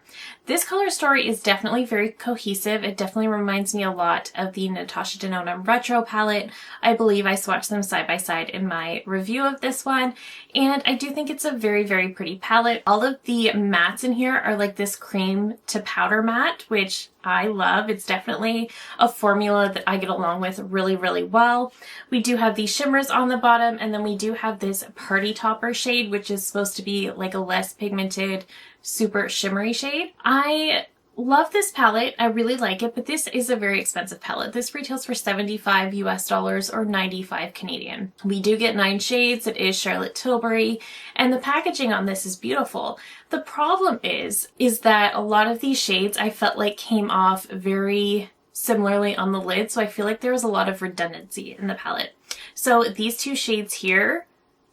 This color story is definitely very cohesive. It definitely reminds me a lot of the Natasha Denona Retro palette. I believe I swatched them side by side in my review of this one, and I do think it's a very, very pretty palette. All of the mattes in here are like this cream to powder matte, which I love. It's definitely a formula that I get along with really, really well. We do have these shimmers on the bottom, and then we do have this Party Topper shade, which is supposed to be like a less pigmented, super shimmery shade. I love this palette. I really like it, but this is a very expensive palette. This retails for $75 US or 95 Canadian. We do get 9 shades. It is Charlotte Tilbury, and the packaging on this is beautiful. The problem is that a lot of these shades I felt like came off very similarly on the lid, so I feel like there was a lot of redundancy in the palette. So these two shades here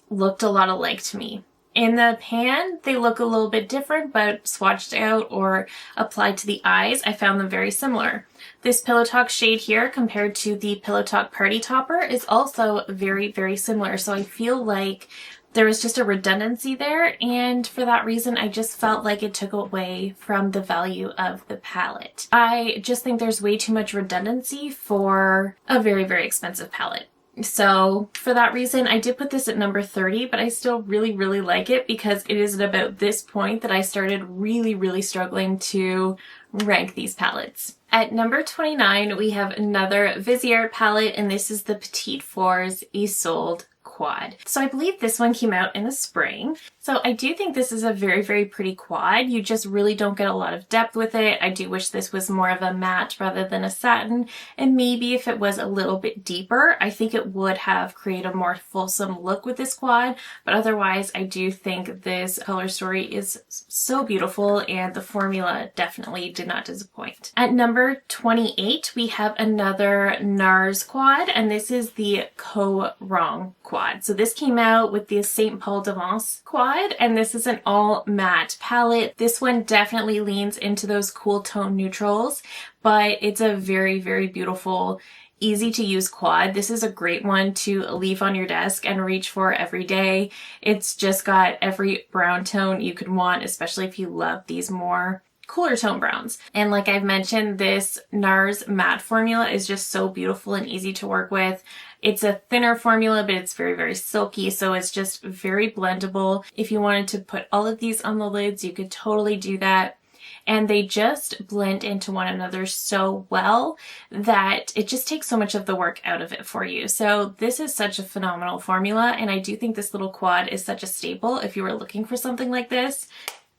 looked a lot alike to me. In the pan, they look a little bit different, but swatched out or applied to the eyes, I found them very similar. This Pillow Talk shade here compared to the Pillow Talk Party Topper is also very, very similar. So I feel like there was just a redundancy there, and for that reason I just felt like it took away from the value of the palette. I just think there's way too much redundancy for a very, very expensive palette. So for that reason, I did put this at number 30, but I still really, really like it because it is at about this point that I started really, really struggling to rank these palettes. At number 29, we have another Viseart palette, and this is the Petite Fours Isolde Quad. So I believe this one came out in the spring. So I do think this is a very, very pretty quad. You just really don't get a lot of depth with it. I do wish this was more of a matte rather than a satin. And maybe if it was a little bit deeper, I think it would have created a more fulsome look with this quad. But otherwise, I do think this color story is so beautiful and the formula definitely did not disappoint. At number 28, we have another NARS quad, and this is the Co-Wrong quad. So this came out with the St. Paul d'Avance quad, and this is an all matte palette. This one definitely leans into those cool tone neutrals, but it's a very, very beautiful, easy to use quad. This is a great one to leave on your desk and reach for every day. It's just got every brown tone you could want, especially if you love these more cooler tone browns. And like I've mentioned, this NARS matte formula is just so beautiful and easy to work with. It's a thinner formula, but it's very, very silky, so it's just very blendable. If you wanted to put all of these on the lids, you could totally do that. And they just blend into one another so well that it just takes so much of the work out of it for you. So this is such a phenomenal formula, and I do think this little quad is such a staple. If you were looking for something like this,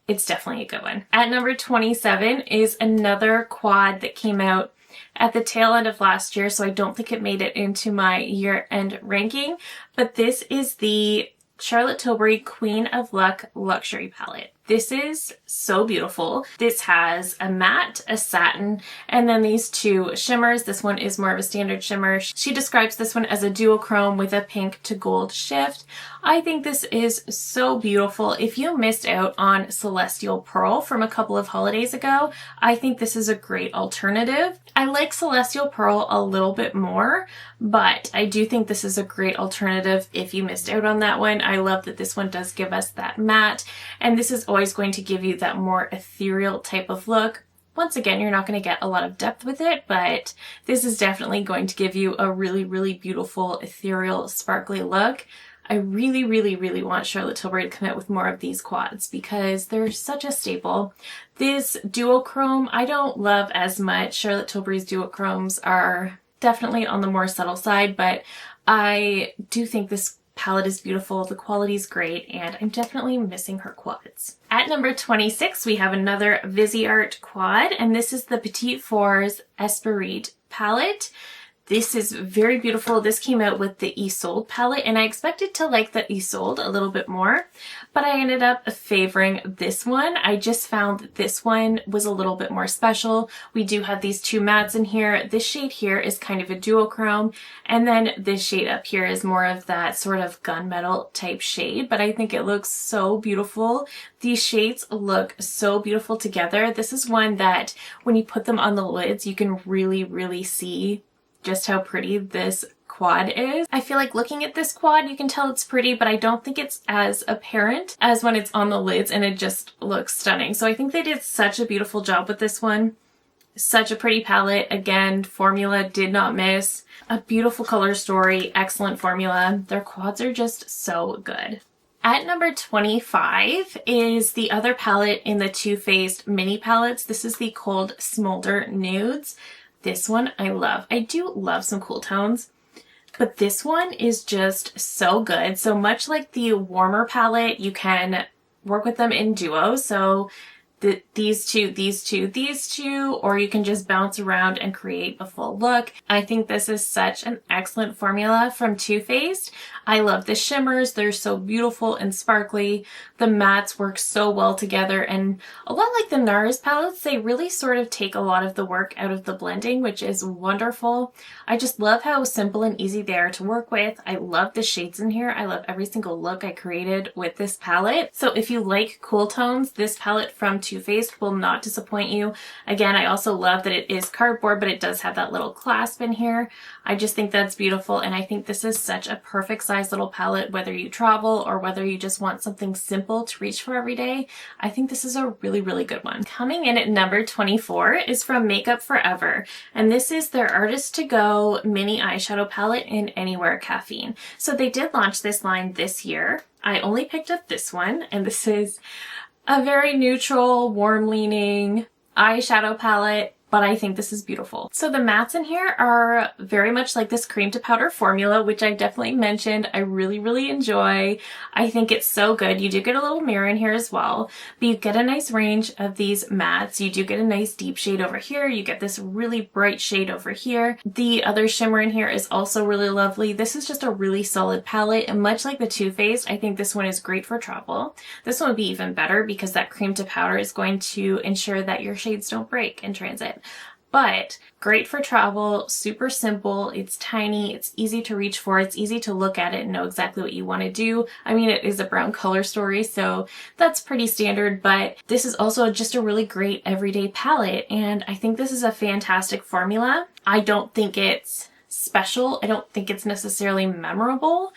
it's definitely a good one. At number 27 is another quad that came out at the tail end of last year, so I don't think it made it into my year-end ranking, but this is the Charlotte Tilbury Queen of Luck Luxury Palette. This is so beautiful. This has a matte, a satin, and then these two shimmers. This one is more of a standard shimmer. She describes this one as a duochrome with a pink to gold shift. I think this is so beautiful. If you missed out on Celestial Pearl from a couple of holidays ago, I think this is a great alternative. I like Celestial Pearl a little bit more, but I do think this is a great alternative if you missed out on that one. I love that this one does give us that matte, and this is always going to give you that more ethereal type of look. Once again, you're not going to get a lot of depth with it, but this is definitely going to give you a really, really beautiful, ethereal, sparkly look. I really, really, really want Charlotte Tilbury to come out with more of these quads because they're such a staple. This duochrome, I don't love as much. Charlotte Tilbury's duochromes are definitely on the more subtle side, but I do think this palette is beautiful, the quality is great, and I'm definitely missing her quads. At number 26, we have another Viseart quad, and this is the Petite Fours Esprit palette. This is very beautiful. This came out with the Isolde palette, and I expected to like the Isolde a little bit more, but I ended up favoring this one. I just found that this one was a little bit more special. We do have these two mattes in here. This shade here is kind of a duochrome, and then this shade up here is more of that sort of gunmetal type shade, but I think it looks so beautiful. These shades look so beautiful together. This is one that when you put them on the lids, you can really, really see just how pretty this quad is. I feel like looking at this quad, you can tell it's pretty, but I don't think it's as apparent as when it's on the lids, and it just looks stunning. So I think they did such a beautiful job with this one. Such a pretty palette. Again, formula did not miss. A beautiful color story, excellent formula. Their quads are just so good. At number 25 is the other palette in the Too Faced mini palettes. This is the Cold Smolder Nudes. This one I love. I do love some cool tones, but this one is just so good. So much like the warmer palette, you can work with them in duos. So these two, or you can just bounce around and create a full look. I think this is such an excellent formula from Too Faced. I love the shimmers. They're so beautiful and sparkly. The mattes work so well together, and a lot like the Nars palettes, they really sort of take a lot of the work out of the blending, which is wonderful. I just love how simple and easy they are to work with. I love the shades in here. I love every single look I created with this palette. So if you like cool tones, this palette from Too Faced will not disappoint you. Again, I also love that it is cardboard, but it does have that little clasp in here. I just think that's beautiful, and I think this is such a perfect size little palette, whether you travel or whether you just want something simple to reach for every day. I think this is a really, really good one. Coming in at number 24 is from Makeup Forever, and this is their Artist to Go mini eyeshadow palette in Anywhere Caffeine. So they did launch this line this year. I only picked up this one, and this is a very neutral, warm-leaning eyeshadow palette, but I think this is beautiful. So the mattes in here are very much like this cream to powder formula, which I definitely mentioned I really, really enjoy. I think it's so good. You do get a little mirror in here as well, but you get a nice range of these mattes. You do get a nice deep shade over here. You get this really bright shade over here. The other shimmer in here is also really lovely. This is just a really solid palette, and much like the Too Faced, I think this one is great for travel. This one would be even better because that cream to powder is going to ensure that your shades don't break in transit. But great for travel, super simple, it's tiny, it's easy to reach for, it's easy to look at it and know exactly what you want to do. I mean, it is a brown color story, so that's pretty standard, but this is also just a really great everyday palette, and I think this is a fantastic formula. I don't think it's special, I don't think it's necessarily memorable,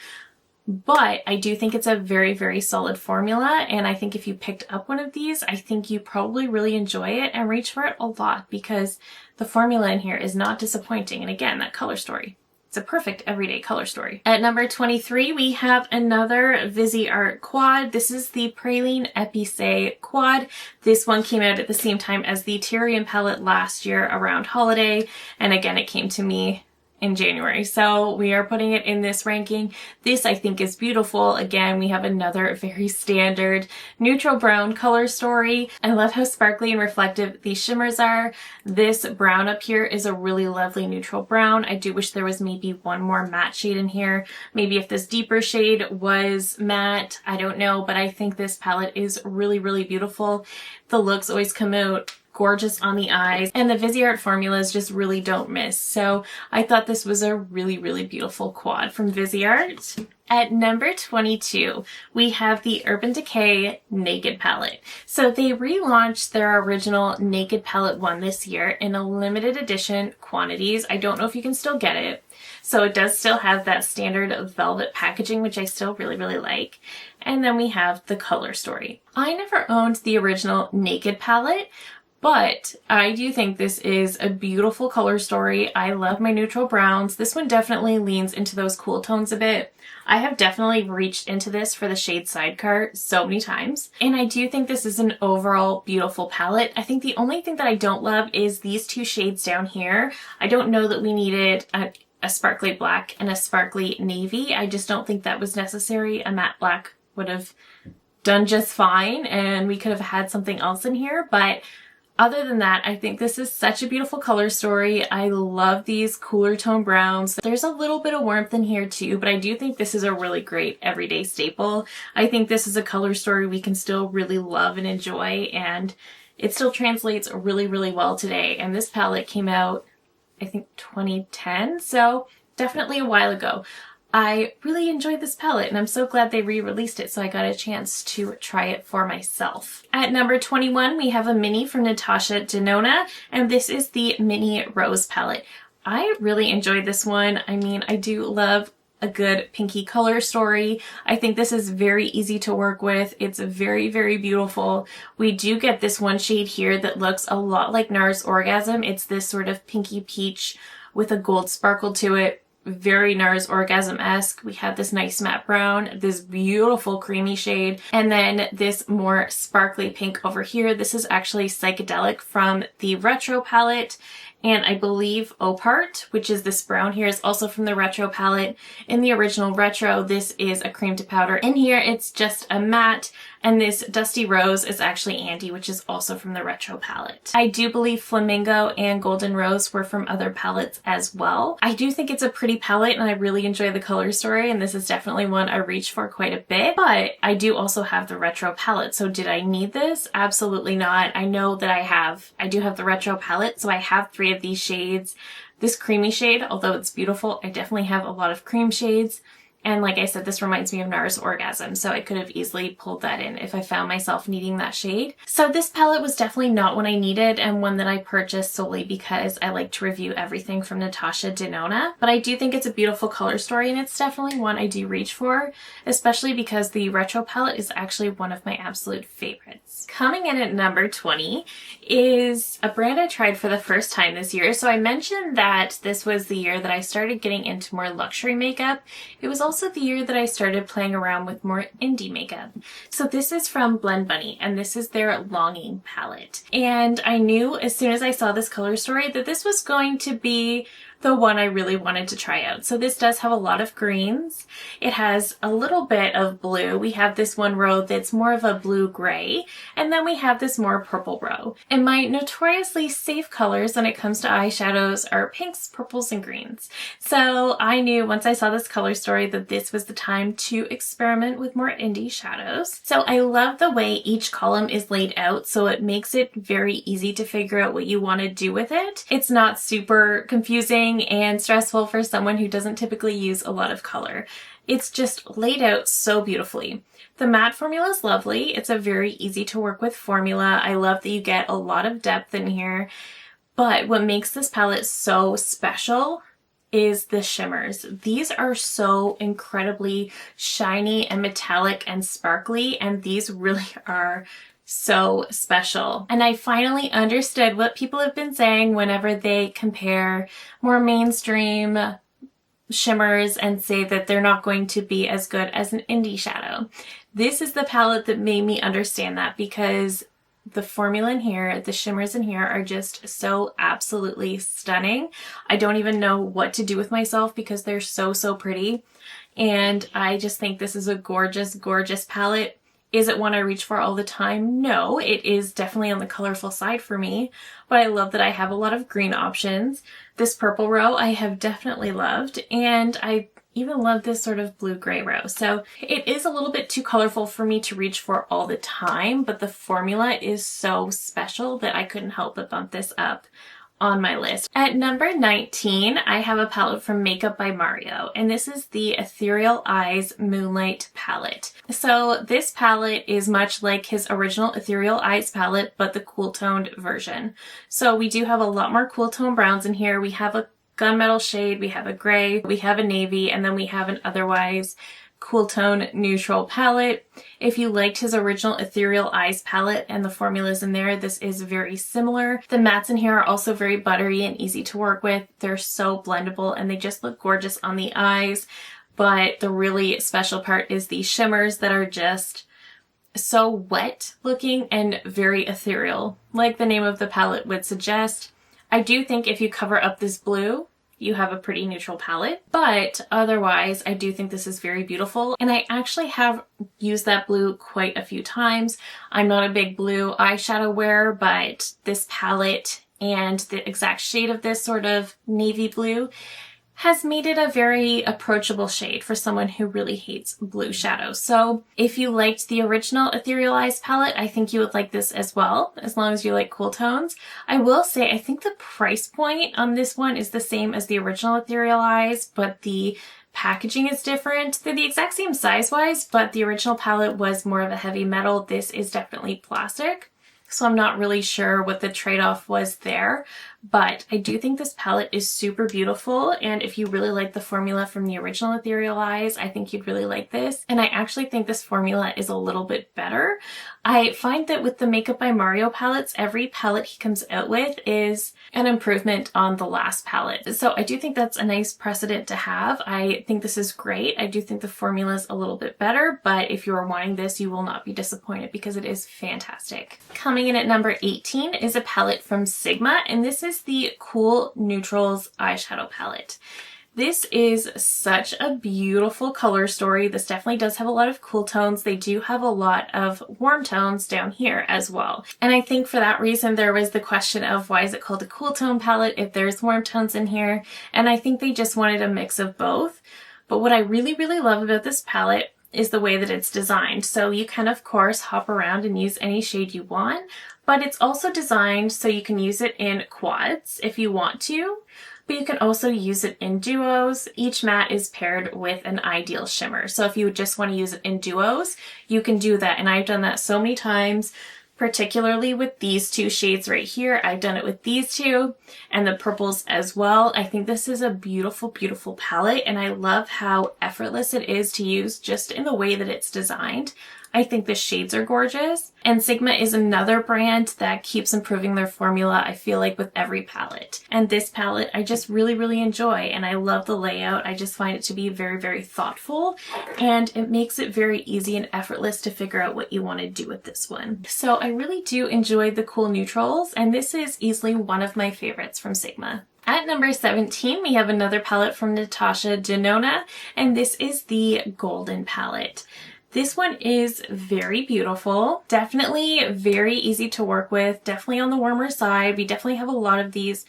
but I do think it's a very, very solid formula, and I think if you picked up one of these, I think you probably really enjoy it and reach for it a lot because the formula in here is not disappointing. And again, that color story. It's a perfect everyday color story. At number 23, we have another Viseart quad. This is the Praline Épicée quad. This one came out at the same time as the Tyrian palette last year around holiday, and again, it came to me in January. So we are putting it in this ranking. This I think is beautiful. Again, we have another very standard neutral brown color story. I love how sparkly and reflective these shimmers are. This brown up here is a really lovely neutral brown. I do wish there was maybe one more matte shade in here. Maybe if this deeper shade was matte, I don't know, but I think this palette is really, really beautiful. The looks always come out gorgeous on the eyes, and the Viseart formulas just really don't miss. So I thought this was a really, really beautiful quad from Viseart. At number 22, we have the Urban Decay Naked palette. So they relaunched their original Naked palette one this year in a limited edition quantities. I don't know if you can still get it. So it does still have that standard velvet packaging, which I still really, really like. And then we have the color story. I never owned the original Naked palette, but I do think this is a beautiful color story. I love my neutral browns. This one definitely leans into those cool tones a bit. I have definitely reached into this for the shade Sidecar so many times. And I do think this is an overall beautiful palette. I think the only thing that I don't love is these two shades down here. I don't know that we needed a sparkly black and a sparkly navy. I just don't think that was necessary. A matte black would have done just fine, and we could have had something else in here, but other than that, I think this is such a beautiful color story. I love these cooler tone browns. There's a little bit of warmth in here too, but I do think this is a really great everyday staple. I think this is a color story we can still really love and enjoy, and it still translates really, really well today. And this palette came out, I think 2010, so definitely a while ago. I really enjoyed this palette, and I'm so glad they re-released it so I got a chance to try it for myself. At number 21, we have a mini from Natasha Denona, and this is the Mini Rose palette. I really enjoyed this one. I mean, I do love a good pinky color story. I think this is very easy to work with. It's very, very beautiful. We do get this one shade here that looks a lot like Nars Orgasm. It's this sort of pinky peach with a gold sparkle to it. Very Nars Orgasm-esque. We have this nice matte brown, this beautiful creamy shade, and then this more sparkly pink over here. This is actually Psychedelic from the Retro palette, And I believe Opart, which is this brown here, is also from the Retro palette. In the original Retro, this is a cream to powder. In here, it's just a matte. And this Dusty Rose is actually Andy, which is also from the Retro palette. I do believe Flamingo and Golden Rose were from other palettes as well. I do think it's a pretty palette and I really enjoy the color story, and this is definitely one I reach for quite a bit, but I do also have the Retro palette. So did I need this? Absolutely not. I know that I do have the Retro palette, so I have 3 of these shades. This creamy shade, although it's beautiful, I definitely have a lot of cream shades. And like I said, this reminds me of Nars Orgasm, so I could have easily pulled that in if I found myself needing that shade. So this palette was definitely not one I needed, and one that I purchased solely because I like to review everything from Natasha Denona. But I do think it's a beautiful color story, and it's definitely one I do reach for, especially because the Retro palette is actually one of my absolute favorites. Coming in at number 20 is a brand I tried for the first time this year. So I mentioned that this was the year that I started getting into more luxury makeup. It was also the year that I started playing around with more indie makeup. So this is from Blend Bunny, and this is their Longing palette. And I knew as soon as I saw this color story that this was going to be the one I really wanted to try out. So this does have a lot of greens. It has a little bit of blue. We have this one row that's more of a blue-gray, and then we have this more purple row. And my notoriously safe colors when it comes to eyeshadows are pinks, purples, and greens. So I knew once I saw this color story that this was the time to experiment with more indie shadows. So I love the way each column is laid out, so it makes it very easy to figure out what you want to do with it. It's not super confusing and stressful for someone who doesn't typically use a lot of color. It's just laid out so beautifully. The matte formula is lovely. It's a very easy to work with formula. I love that you get a lot of depth in here. But what makes this palette so special is the shimmers. These are so incredibly shiny and metallic and sparkly, and these really are so special. And I finally understood what people have been saying whenever they compare more mainstream shimmers and say that they're not going to be as good as an indie shadow. This is the palette that made me understand that, because the formula in here, the shimmers in here are just so absolutely stunning. I don't even know what to do with myself because they're so pretty. And I just think this is a gorgeous, gorgeous palette. Is it one I reach for all the time? No, it is definitely on the colorful side for me, but I love that I have a lot of green options. This purple row I have definitely loved, and I even love this sort of blue-gray row. So it is a little bit too colorful for me to reach for all the time, but the formula is so special that I couldn't help but bump this up on my list. At number 19, I have a palette from Makeup by Mario, and this is the Ethereal Eyes Moonlight palette. So this palette is much like his original Ethereal Eyes palette, but the cool toned version. So we do have a lot more cool tone browns in here. We have a gunmetal shade, we have a gray, we have a navy, and then we have an otherwise cool tone neutral palette. If you liked his original Ethereal Eyes palette and the formulas in there, this is very similar. The mattes in here are also very buttery and easy to work with. They're so blendable and they just look gorgeous on the eyes. But the really special part is these shimmers that are just so wet looking and very ethereal, like the name of the palette would suggest. I do think if you cover up this blue, you have a pretty neutral palette, but otherwise I do think this is very beautiful, and I actually have used that blue quite a few times. I'm not a big blue eyeshadow wearer, but this palette and the exact shade of this sort of navy blue has made it a very approachable shade for someone who really hates blue shadows. So if you liked the original Ethereal Eyes palette, I think you would like this as well, as long as you like cool tones. I will say, I think the price point on this one is the same as the original Ethereal Eyes, but the packaging is different. They're the exact same size-wise, but the original palette was more of a heavy metal. This is definitely plastic. So I'm not really sure what the trade-off was there, but I do think this palette is super beautiful, and if you really like the formula from the original Ethereal Eyes, I think you'd really like this. And I actually think this formula is a little bit better. I find that with the Makeup by Mario palettes, every palette he comes out with is an improvement on the last palette. So I do think that's a nice precedent to have. I think this is great. I do think the formula is a little bit better, but if you are wanting this, you will not be disappointed because it is fantastic. Coming in at number 18 is a palette from Sigma, and this is is the Cool Neutrals eyeshadow palette. This is such a beautiful color story. This definitely does have a lot of cool tones. They do have a lot of warm tones down here as well. And I think for that reason, there was the question of why is it called a cool tone palette if there's warm tones in here? And I think they just wanted a mix of both. But what I really, really love about this palette is the way that it's designed. So you can, of course, hop around and use any shade you want, but it's also designed so you can use it in quads if you want to. But you can also use it in duos. Each matte is paired with an ideal shimmer. So if you just want to use it in duos, you can do that. And I've done that so many times, particularly with these two shades right here. I've done it with these two and the purples as well. I think this is a beautiful, beautiful palette, and I love how effortless it is to use just in the way that it's designed. I think the shades are gorgeous. And Sigma is another brand that keeps improving their formula, I feel like, with every palette. And this palette I just really, really enjoy, and I love the layout. I just find it to be very, very thoughtful, and it makes it very easy and effortless to figure out what you want to do with this one. So I really do enjoy the Cool Neutrals, and this is easily one of my favorites from Sigma. At number 17, we have another palette from Natasha Denona, and this is the Golden palette. This one is very beautiful, definitely very easy to work with, definitely on the warmer side. We definitely have a lot of these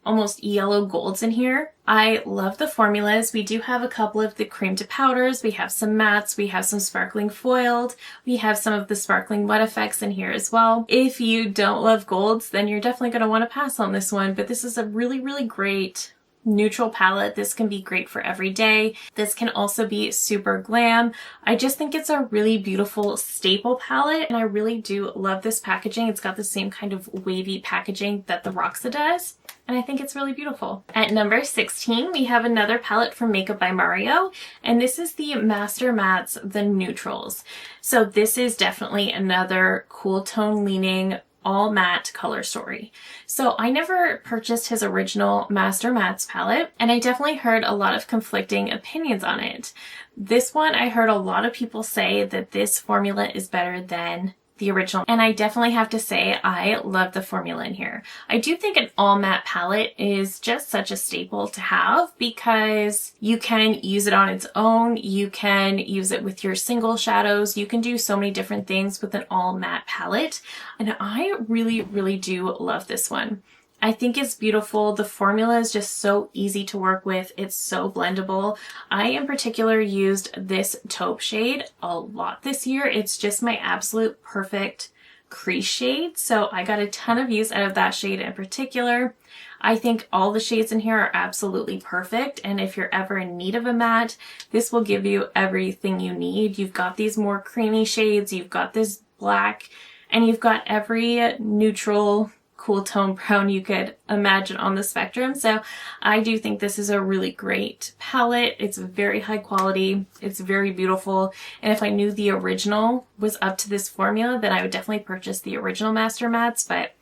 almost yellow golds in here. I love the formulas. We do have a couple of the cream to powders, we have some mattes, we have some sparkling foiled, we have some of the sparkling wet effects in here as well. If you don't love golds, then you're definitely going to want to pass on this one, but this is a really, really great neutral palette. This can be great for every day. This can also be super glam. I just think it's a really beautiful staple palette, and I really do love this packaging. It's got the same kind of wavy packaging that the Roxa does, and I think it's really beautiful. At number 16, we have another palette from Makeup by Mario, and this is the Master Mattes, the Neutrals. So this is definitely another cool tone leaning all matte color story. So I never purchased his original Master Mattes palette, and I definitely heard a lot of conflicting opinions on it. This one, I heard a lot of people say that this formula is better than the original, and I definitely have to say I love the formula in here. I do think an all matte palette is just such a staple to have because you can use it on its own, you can use it with your single shadows, you can do so many different things with an all matte palette, and I really, really do love this one. I think it's beautiful. The formula is just so easy to work with. It's so blendable. I in particular used this taupe shade a lot this year. It's just my absolute perfect crease shade. So I got a ton of use out of that shade in particular. I think all the shades in here are absolutely perfect. And if you're ever in need of a matte, this will give you everything you need. You've got these more creamy shades, you've got this black, and you've got every neutral cool tone brown you could imagine on the spectrum. So I do think this is a really great palette. It's very high quality. It's very beautiful. And if I knew the original was up to this formula, then I would definitely purchase the original Master Mattes, but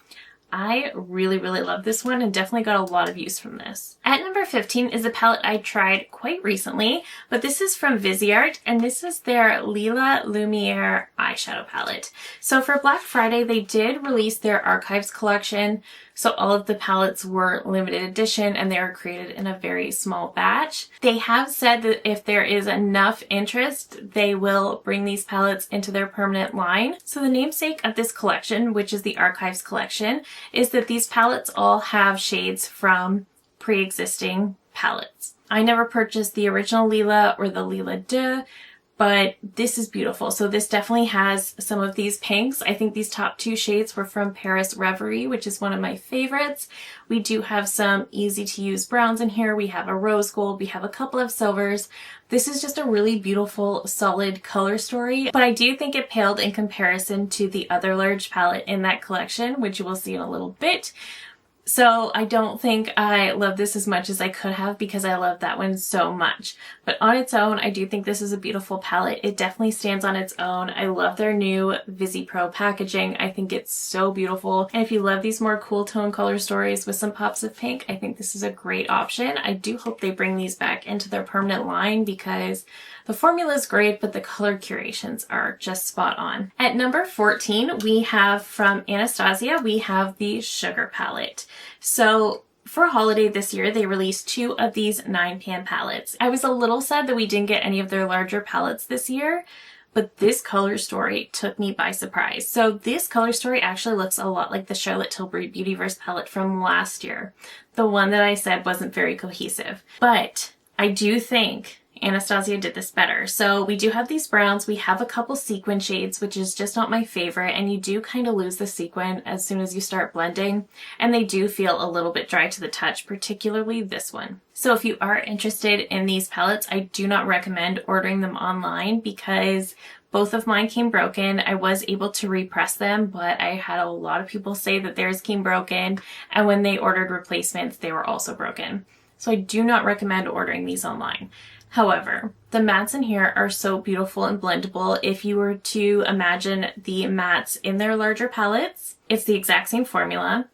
I really, really love this one and definitely got a lot of use from this. At number 15 is a palette I tried quite recently, but this is from Viseart, and this is their Lila Lumiere eyeshadow palette. So for Black Friday, they did release their Archives collection. So all of the palettes were limited edition and they are created in a very small batch. They have said that if there is enough interest, they will bring these palettes into their permanent line. So the namesake of this collection, which is the Archives collection, is that these palettes all have shades from pre-existing palettes. I never purchased the original Lila or the Lila 2, but this is beautiful. So this definitely has some of these pinks. I think these top two shades were from Paris Reverie, which is one of my favorites. We do have some easy to use browns in here. We have a rose gold, we have a couple of silvers. This is just a really beautiful, solid color story, but I do think it paled in comparison to the other large palette in that collection, which you will see in a little bit. So I don't think I love this as much as I could have because I love that one so much. But on its own, I do think this is a beautiful palette. It definitely stands on its own. I love their new Visi Pro packaging. I think it's so beautiful. And if you love these more cool tone color stories with some pops of pink, I think this is a great option. I do hope they bring these back into their permanent line because the formula is great, but the color curations are just spot on. At number 14, we have from Anastasia, we have the Sugar palette. So for holiday this year, they released 2 of these 9-pan palettes. I was a little sad that we didn't get any of their larger palettes this year, but this color story took me by surprise. So this color story actually looks a lot like the Charlotte Tilbury Beautyverse palette from last year, the one that I said wasn't very cohesive. But I do think Anastasia did this better. So we do have these browns, we have a couple sequin shades, which is just not my favorite, and you do kind of lose the sequin as soon as you start blending, and they do feel a little bit dry to the touch, particularly this one. So if you are interested in these palettes, I do not recommend ordering them online because both of mine came broken. I was able to repress them, but I had a lot of people say that theirs came broken, and when they ordered replacements, they were also broken. So I do not recommend ordering these online. However, the mattes in here are so beautiful and blendable. If you were to imagine the mattes in their larger palettes, it's the exact same formula.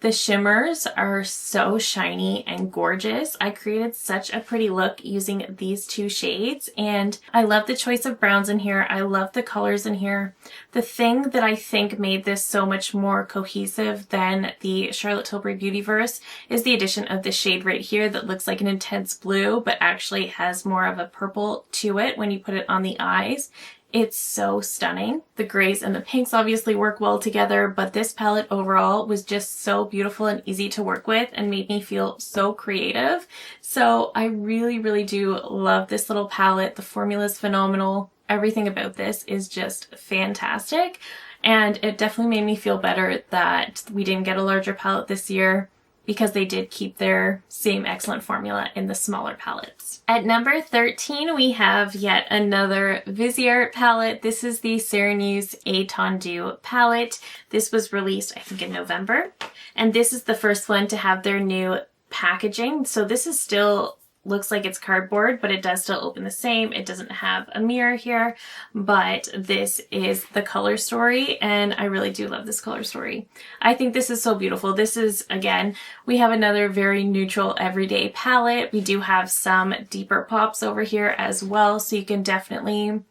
The shimmers are so shiny and gorgeous. I created such a pretty look using these 2 shades, and I love the choice of browns in here. I love the colors in here. The thing that I think made this so much more cohesive than the Charlotte Tilbury Beautyverse is the addition of this shade right here that looks like an intense blue but actually has more of a purple to it when you put it on the eyes. It's so stunning. The grays and the pinks obviously work well together, but this palette overall was just so beautiful and easy to work with and made me feel so creative. So I really, really do love this little palette. The formula is phenomenal. Everything about this is just fantastic. And it definitely made me feel better that we didn't get a larger palette this year, because they did keep their same excellent formula in the smaller palettes. At number 13, we have yet another Viseart palette. This is the Serenuse Étendue palette. This was released, I think, in November. And this is the first one to have their new packaging. So this is still looks like it's cardboard, but it does still open the same. It doesn't have a mirror here, but this is the color story, and I really do love this color story. I think this is so beautiful. This is, again, we have another very neutral everyday palette. We do have some deeper pops over here as well, so you can definitely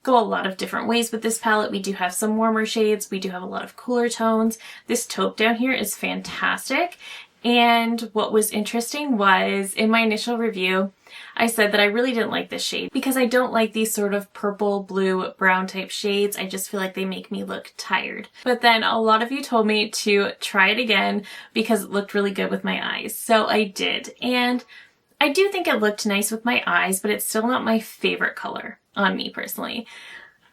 go a lot of different ways with this palette. We do have some warmer shades. We do have a lot of cooler tones. This taupe down here is fantastic. And what was interesting was, in my initial review, I said that I really didn't like this shade because I don't like these sort of purple, blue, brown type shades. I just feel like they make me look tired. But then a lot of you told me to try it again because it looked really good with my eyes. So I did. And I do think it looked nice with my eyes, but it's still not my favorite color on me personally.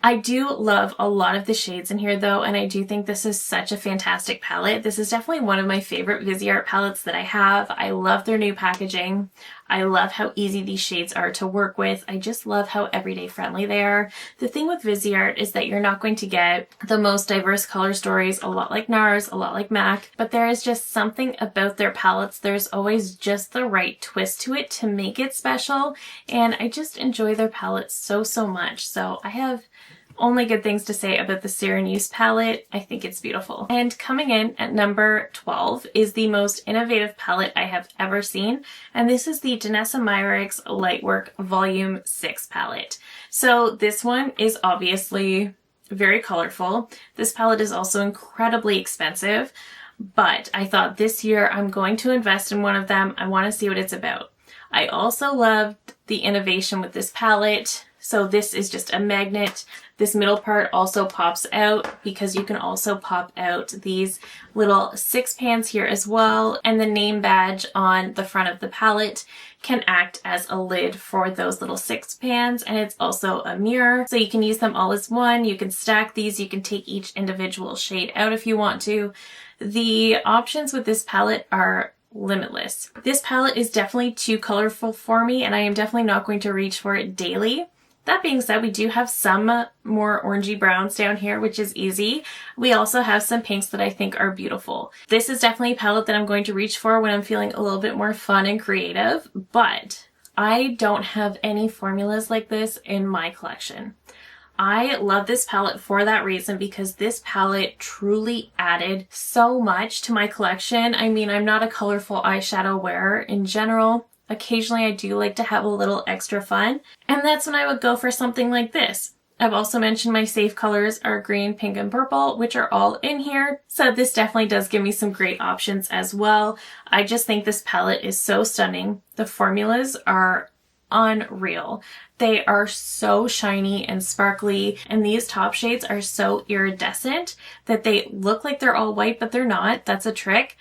I do love a lot of the shades in here though, and I do think this is such a fantastic palette. This is definitely one of my favorite Viseart palettes that I have. I love their new packaging. I love how easy these shades are to work with. I just love how everyday friendly they are. The thing with Viseart is that you're not going to get the most diverse color stories, a lot like Nars, a lot like MAC, but there is just something about their palettes. There's always just the right twist to it to make it special, and I just enjoy their palettes so, so much. So I have only good things to say about the Serenuse palette. I think it's beautiful. And coming in at number 12 is the most innovative palette I have ever seen, and this is the Danessa Myricks Lightwork Volume 6 palette. So this one is obviously very colorful. This palette is also incredibly expensive, but I thought this year I'm going to invest in one of them. I want to see what it's about. I also loved the innovation with this palette. So this is just a magnet. This middle part also pops out because you can also pop out these little 6 pans here as well. And the name badge on the front of the palette can act as a lid for those little 6 pans. And it's also a mirror. So you can use them all as one. You can stack these. You can take each individual shade out if you want to. The options with this palette are limitless. This palette is definitely too colorful for me, and I am definitely not going to reach for it daily. That being said, we do have some more orangey browns down here, which is easy. We also have some pinks that I think are beautiful. This is definitely a palette that I'm going to reach for when I'm feeling a little bit more fun and creative, but I don't have any formulas like this in my collection. I love this palette for that reason, because this palette truly added so much to my collection. I mean, I'm not a colorful eyeshadow wearer in general. Occasionally I do like to have a little extra fun, and that's when I would go for something like this. I've also mentioned my safe colors are green, pink, and purple, which are all in here. So this definitely does give me some great options as well. I just think this palette is so stunning. The formulas are unreal. They are so shiny and sparkly, and these top shades are so iridescent that they look like they're all white, but they're not. That's a trick.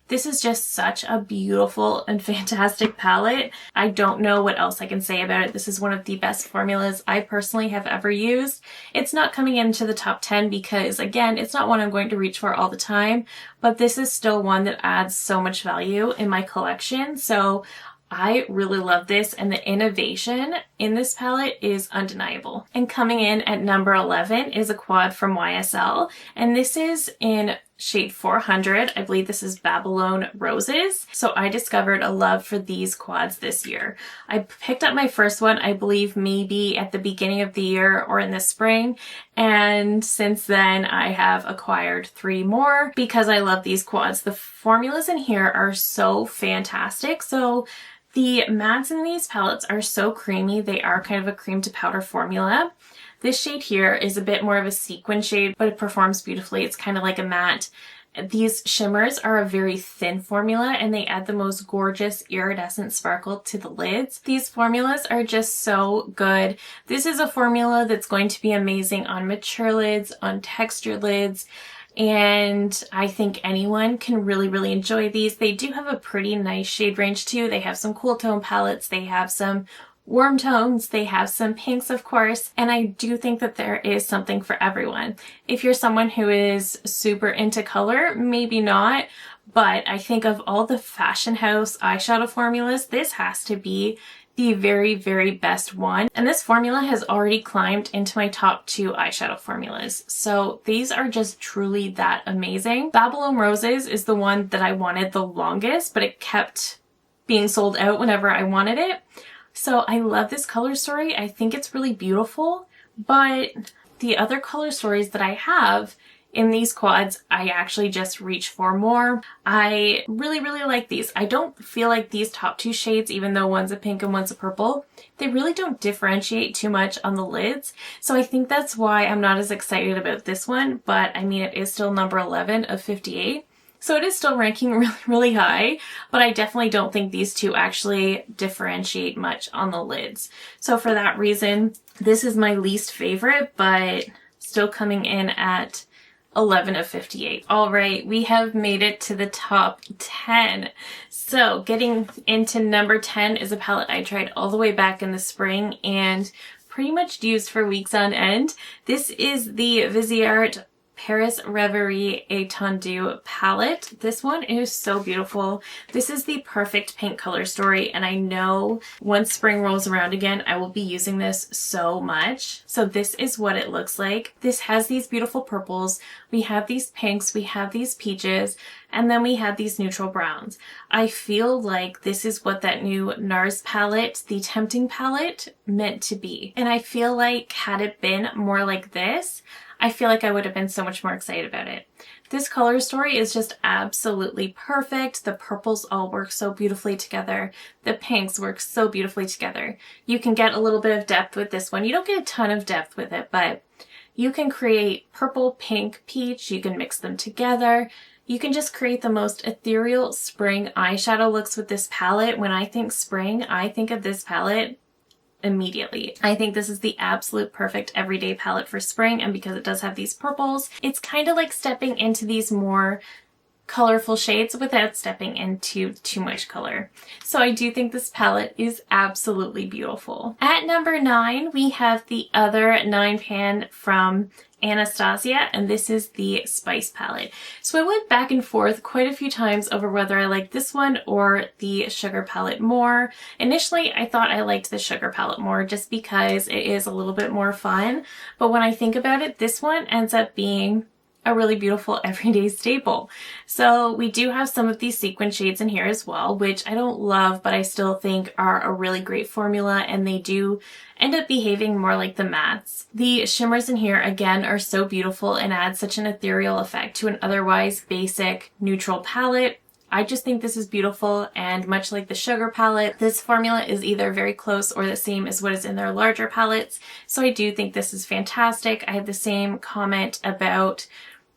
This is just such a beautiful and fantastic palette. I don't know what else I can say about it. This is one of the best formulas I personally have ever used. It's not coming into the top 10 because, again, it's not one I'm going to reach for all the time, but this is still one that adds so much value in my collection. So I really love this, and the innovation in this palette is undeniable. And coming in at number 11 is a quad from YSL, and this is in shade 400. I believe this is Babylon Roses. So I discovered a love for these quads this year. I picked up my first one, I believe maybe at the beginning of the year or in the spring. And since then I have acquired 3 more because I love these quads. The formulas in here are so fantastic. So the mattes in these palettes are so creamy. They are kind of a cream to powder formula. This shade here is a bit more of a sequin shade, but it performs beautifully. It's kind of like a matte. These shimmers are a very thin formula, and they add the most gorgeous iridescent sparkle to the lids. These formulas are just so good. This is a formula that's going to be amazing on mature lids, on textured lids, and I think anyone can really enjoy these. They do have a pretty nice shade range too. They have some cool tone palettes. They have some warm tones, they have some pinks, of course, and I do think that there is something for everyone. If you're someone who is super into color, maybe not, but I think of all the fashion house eyeshadow formulas, this has to be the very best one. And this formula has already climbed into my top 2 eyeshadow formulas. So these are just truly that amazing. Babylon Roses is the one that I wanted the longest, but it kept being sold out whenever I wanted it. So I love this color story. I think it's really beautiful, but the other color stories that I have in these quads, I actually just reach for more. I really like these. I don't feel like these top 2 shades, even though one's a pink and one's a purple, they really don't differentiate too much on the lids. So I think that's why I'm not as excited about this one, but I mean, it is still number 11 of 58. So it is still ranking really high, but I definitely don't think these two actually differentiate much on the lids. So for that reason, this is my least favorite, but still coming in at 11 of 58. All right, we have made it to the top 10. So getting into number 10 is a palette I tried all the way back in the spring and pretty much used for weeks on end. This is the Viseart Paris Reverie Étendue palette. This one is so beautiful. This is the perfect pink color story, and I know once spring rolls around again, I will be using this so much. So this is what it looks like. This has these beautiful purples. We have these pinks, we have these peaches, and then we have these neutral browns. I feel like this is what that new Nars palette, the Tempting palette, meant to be. And I feel like had it been more like this, I feel like I would have been so much more excited about it. This color story is just absolutely perfect. The purples all work so beautifully together. The pinks work so beautifully together. You can get a little bit of depth with this one. You don't get a ton of depth with it, but you can create purple, pink, peach. You can mix them together. You can just create the most ethereal spring eyeshadow looks with this palette. When I think spring, I think of this palette immediately. I think this is the absolute perfect everyday palette for spring, and because it does have these purples, it's kind of like stepping into these more colorful shades without stepping into too much color. So I do think this palette is absolutely beautiful. At number 9, we have the other 9 pan from Anastasia, and this is the Spice palette. So I went back and forth quite a few times over whether I liked this one or the Sugar palette more. Initially, I thought I liked the Sugar palette more just because it is a little bit more fun, but when I think about it, this one ends up being a really beautiful everyday staple. So we do have some of these sequin shades in here as well, which I don't love, but I still think are a really great formula, and they do end up behaving more like the mattes. The shimmers in here again are so beautiful and add such an ethereal effect to an otherwise basic neutral palette. I just think this is beautiful, and much like the Sugar palette, this formula is either very close or the same as what is in their larger palettes. So I do think this is fantastic. I have the same comment about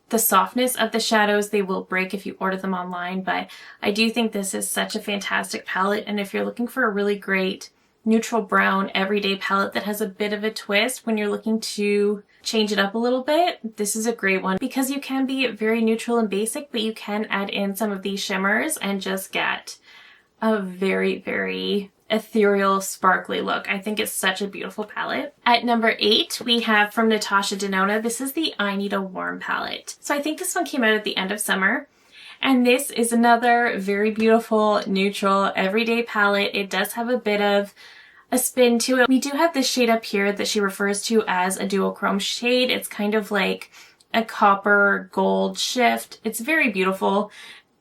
the softness of the shadows. They will break if you order them online, but I do think this is such a fantastic palette. And if you're looking for a really great neutral brown everyday palette that has a bit of a twist when you're looking to change it up a little bit, this is a great one, because you can be very neutral and basic, but you can add in some of these shimmers and just get a very, very ethereal, sparkly look. I think it's such a beautiful palette. At number 8, we have from Natasha Denona. This is the I Need a Warm palette. So I think this one came out at the end of summer. And this is another very beautiful, neutral, everyday palette. It does have a bit of a spin to it. We do have this shade up here that she refers to as a duochrome shade. It's kind of like a copper gold shift. It's very beautiful.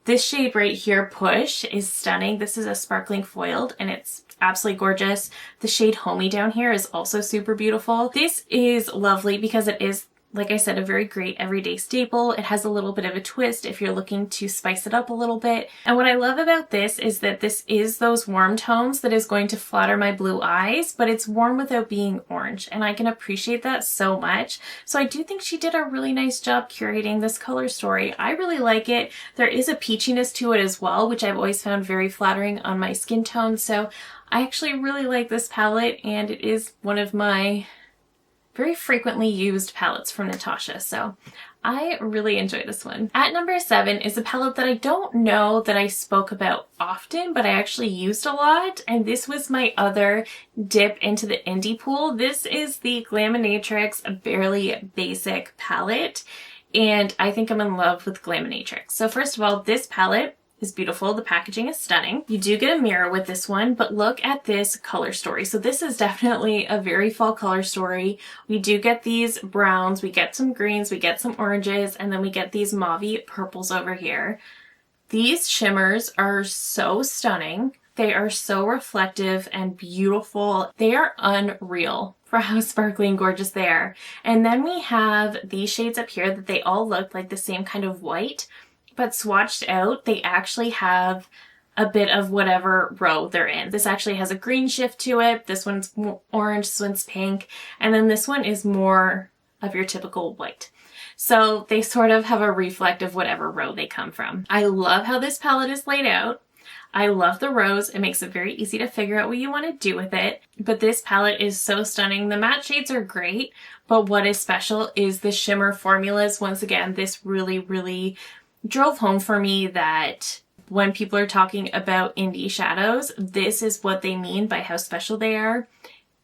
This shade right here, Push, is stunning. This is a sparkling foiled and it's absolutely gorgeous. The shade Homey down here is also super beautiful. This is lovely because it is, like I said, a very great everyday staple. It has a little bit of a twist if you're looking to spice it up a little bit. And what I love about this is that this is those warm tones that is going to flatter my blue eyes, but it's warm without being orange. And I can appreciate that so much. So I do think she did a really nice job curating this color story. I really like it. There is a peachiness to it as well, which I've always found very flattering on my skin tone. So I actually really like this palette, and it is one of my very frequently used palettes from Natasha, so I really enjoy this one. At number 7 is a palette that I don't know that I spoke about often, but I actually used a lot, and this was my other dip into the indie pool. This is the Glaminatrix Barely Basic palette, and I think I'm in love with Glaminatrix. So first of all, this palette is beautiful. The packaging is stunning. You do get a mirror with this one, but look at this color story. So this is definitely a very fall color story. We do get these browns, we get some greens, we get some oranges, and then we get these mauvey purples over here. These shimmers are so stunning. They are so reflective and beautiful. They are unreal for how sparkly and gorgeous they are. And then we have these shades up here that they all look like the same kind of white, but swatched out, they actually have a bit of whatever row they're in. This actually has a green shift to it. This one's orange, this one's pink, and then this one is more of your typical white. So they sort of have a reflect of whatever row they come from. I love how this palette is laid out. I love the rows. It makes it very easy to figure out what you want to do with it. But this palette is so stunning. The matte shades are great, but what is special is the shimmer formulas. Once again, this really, really drove home for me that when people are talking about indie shadows, this is what they mean by how special they are.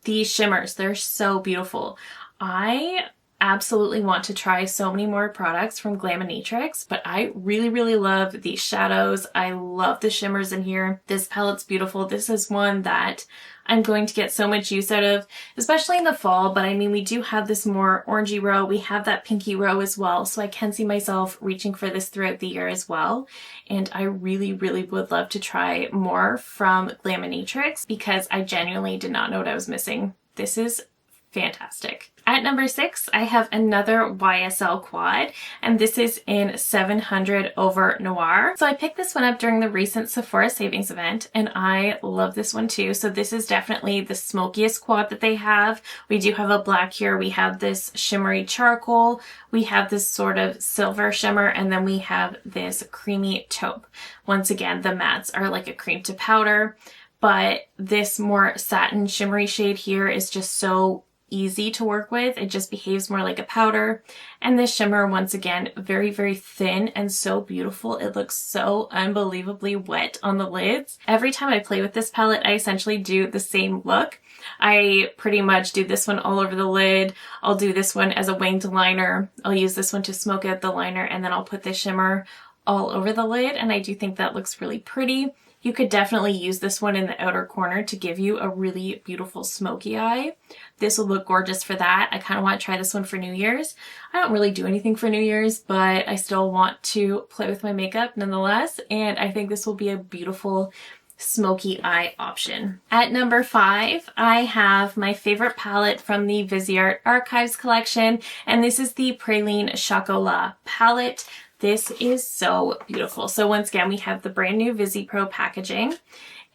These shimmers, they're so beautiful. I absolutely want to try so many more products from Glaminatrix, but I really, really love these shadows. I love the shimmers in here. This palette's beautiful. This is one that I'm going to get so much use out of, especially in the fall, but I mean, we do have this more orangey row. We have that pinky row as well, so I can see myself reaching for this throughout the year as well. And I really, really would love to try more from Glaminatrix because I genuinely did not know what I was missing. This is fantastic. At number 6, I have another YSL quad, and this is in 700 Over Noir. So I picked this one up during the recent Sephora savings event, and I love this one too. So this is definitely the smokiest quad that they have. We do have a black here. We have this shimmery charcoal. We have this sort of silver shimmer, and then we have this creamy taupe. Once again, the mattes are like a cream to powder, but this more satin shimmery shade here is just so easy to work with. It just behaves more like a powder. And this shimmer, once again, very, very thin and so beautiful. It looks so unbelievably wet on the lids. Every time I play with this palette, I essentially do the same look. I pretty much do this one all over the lid. I'll do this one as a winged liner. I'll use this one to smoke out the liner, and then I'll put this shimmer all over the lid, and I do think that looks really pretty. You could definitely use this one in the outer corner to give you a really beautiful smoky eye. This will look gorgeous for that. I kind of want to try this one for New Year's. I don't really do anything for New Year's, but I still want to play with my makeup nonetheless, and I think this will be a beautiful smoky eye option. At number 5, I have my favorite palette from the Viseart Archives collection, and this is the Praline Chocolat palette. This is so beautiful. So once again, we have the brand new VisiPro packaging,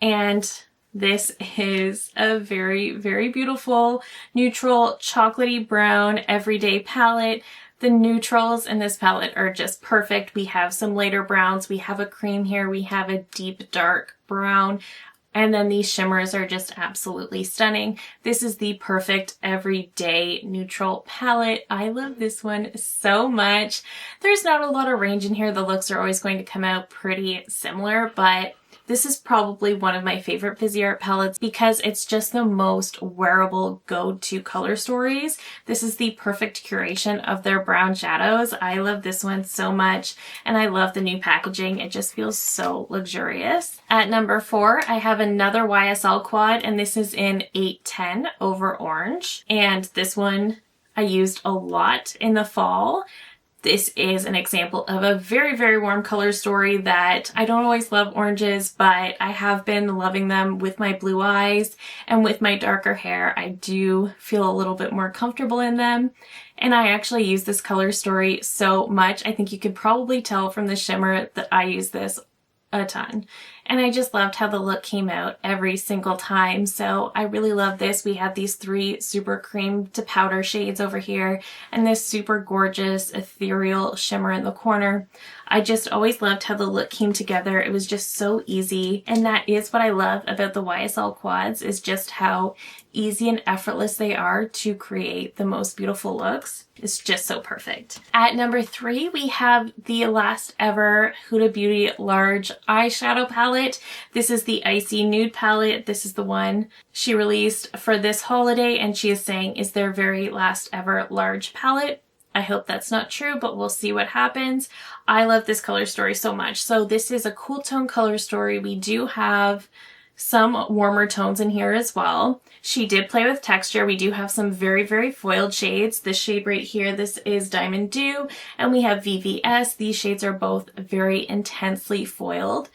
and this is a very, very beautiful neutral chocolatey brown everyday palette. The neutrals in this palette are just perfect. We have some lighter browns, we have a cream here, we have a deep dark brown, and then these shimmers are just absolutely stunning. This is the perfect everyday neutral palette. I love this one so much. There's not a lot of range in here. The looks are always going to come out pretty similar, but this is probably one of my favorite Viseart palettes because it's just the most wearable go-to color stories. This is the perfect curation of their brown shadows. I love this one so much, and I love the new packaging. It just feels so luxurious. At number 4, I have another YSL quad, and this is in 810 over orange. And this one I used a lot in the fall. This is an example of a very, very warm color story that I don't always love oranges, but I have been loving them with my blue eyes and with my darker hair. I do feel a little bit more comfortable in them. And I actually use this color story so much. I think you could probably tell from the shimmer that I use this a ton. And I just loved how the look came out every single time. So I really love this. We have these 3 super cream to powder shades over here and this super gorgeous ethereal shimmer in the corner. I just always loved how the look came together. It was just so easy. And that is what I love about the YSL quads, is just how easy and effortless they are to create the most beautiful looks. It's just so perfect. At number 3, we have the last ever Huda Beauty large eyeshadow palette. This is the Icy Nude palette. This is the one she released for this holiday, and she is saying is their very last ever large palette. I hope that's not true, but we'll see what happens. I love this color story so much. So this is a cool tone color story. We do have some warmer tones in here as well. She did play with texture. We do have some very, very foiled shades. This shade right here, this is Diamond Dew, and we have VVS. These shades are both very intensely foiled,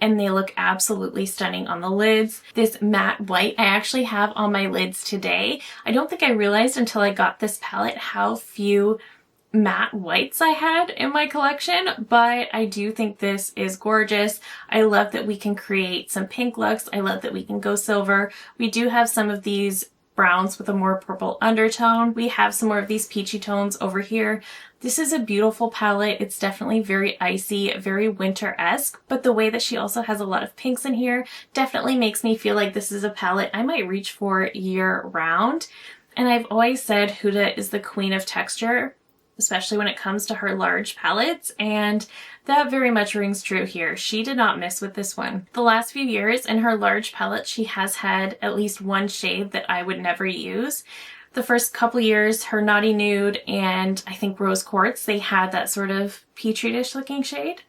and they look absolutely stunning on the lids. This matte white I actually have on my lids today. I don't think I realized until I got this palette how few matte whites I had in my collection, but I do think this is gorgeous. I love that we can create some pink looks. I love that we can go silver. We do have some of these browns with a more purple undertone. We have some more of these peachy tones over here. This is a beautiful palette. It's definitely very icy, very winter-esque, but the way that she also has a lot of pinks in here definitely makes me feel like this is a palette I might reach for year-round. And I've always said Huda is the queen of texture, especially when it comes to her large palettes, and that very much rings true here. She did not miss with this one. The last few years in her large palette, she has had at least one shade that I would never use. The first couple years, her Naughty Nude and I think Rose Quartz, they had that sort of petri-dish looking shade.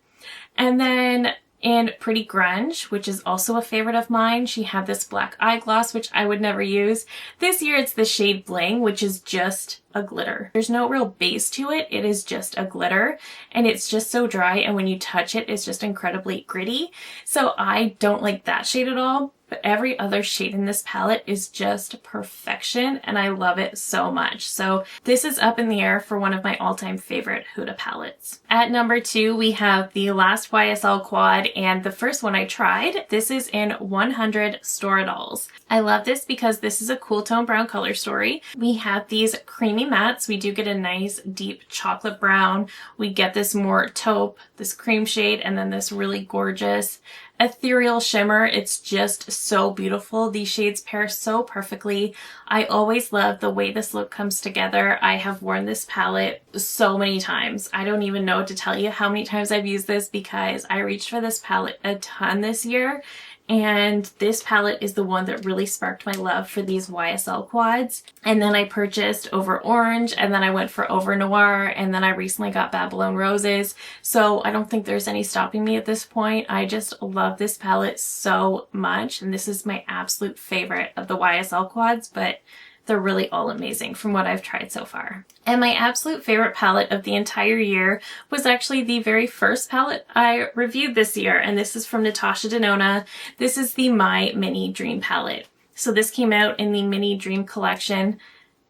And then in Pretty Grunge, which is also a favorite of mine, she had this black eye gloss, which I would never use. This year it's the shade Bling, which is just a glitter. There's no real base to it. It is just a glitter, and it's just so dry, and when you touch it, it's just incredibly gritty. So I don't like that shade at all. But every other shade in this palette is just perfection, and I love it so much. So this is up in the air for one of my all-time favorite Huda palettes. At number 2, we have the last YSL quad, and the first one I tried. This is in 100 Store Dolls. I love this because this is a cool tone brown color story. We have these creamy mattes. We do get a nice deep chocolate brown. We get this more taupe, this cream shade, and then this really gorgeous ethereal shimmer. It's just so beautiful. These shades pair so perfectly. I always love the way this look comes together. I have worn this palette so many times. I don't even know what to tell you how many times I've used this because I reached for this palette a ton this year. And this palette is the one that really sparked my love for these YSL quads. And then I purchased Over Orange, and then I went for Over Noir, and then I recently got Babylon Roses. So I don't think there's any stopping me at this point. I just love this palette so much, and this is my absolute favorite of the YSL quads, but they're really all amazing from what I've tried so far. And my absolute favorite palette of the entire year was actually the very first palette I reviewed this year, and this is from Natasha Denona. This is the My Mini Dream palette. So this came out in the Mini Dream collection.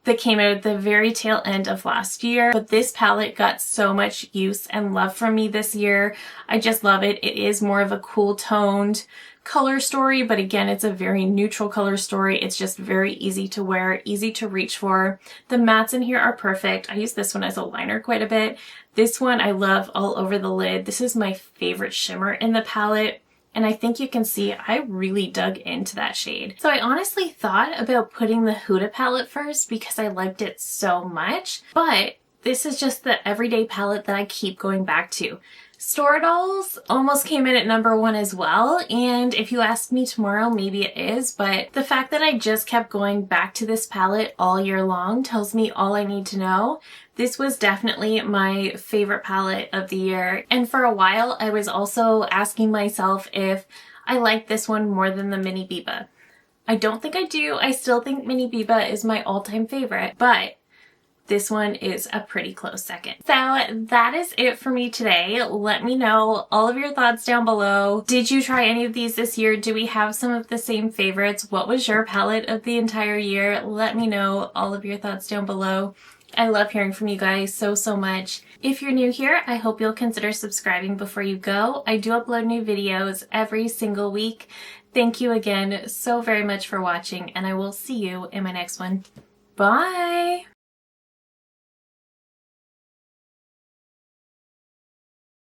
that came out at the very tail end of last year, but this palette got so much use and love from me this year. I just love it. It is more of a cool toned color story, but again, it's a very neutral color story. It's just very easy to wear, easy to reach for. The mattes in here are perfect. I use this one as a liner quite a bit. This one I love all over the lid. This is my favorite shimmer in the palette. And I think you can see I really dug into that shade. So I honestly thought about putting the Huda palette first because I liked it so much, but this is just the everyday palette that I keep going back to. Store Dolls almost came in at #1 as well, and if you ask me tomorrow, maybe it is, but the fact that I just kept going back to this palette all year long tells me all I need to know. This was definitely my favorite palette of the year, and for a while I was also asking myself if I liked this one more than the Mini Biba. I don't think I do. I still think Mini Biba is my all-time favorite, but this one is a pretty close second. So that is it for me today. Let me know all of your thoughts down below. Did you try any of these this year? Do we have some of the same favorites? What was your palette of the entire year? Let me know all of your thoughts down below. I love hearing from you guys so much. If you're new here, I hope you'll consider subscribing before you go. I do upload new videos every single week. Thank you again so very much for watching, and I will see you in my next one. Bye!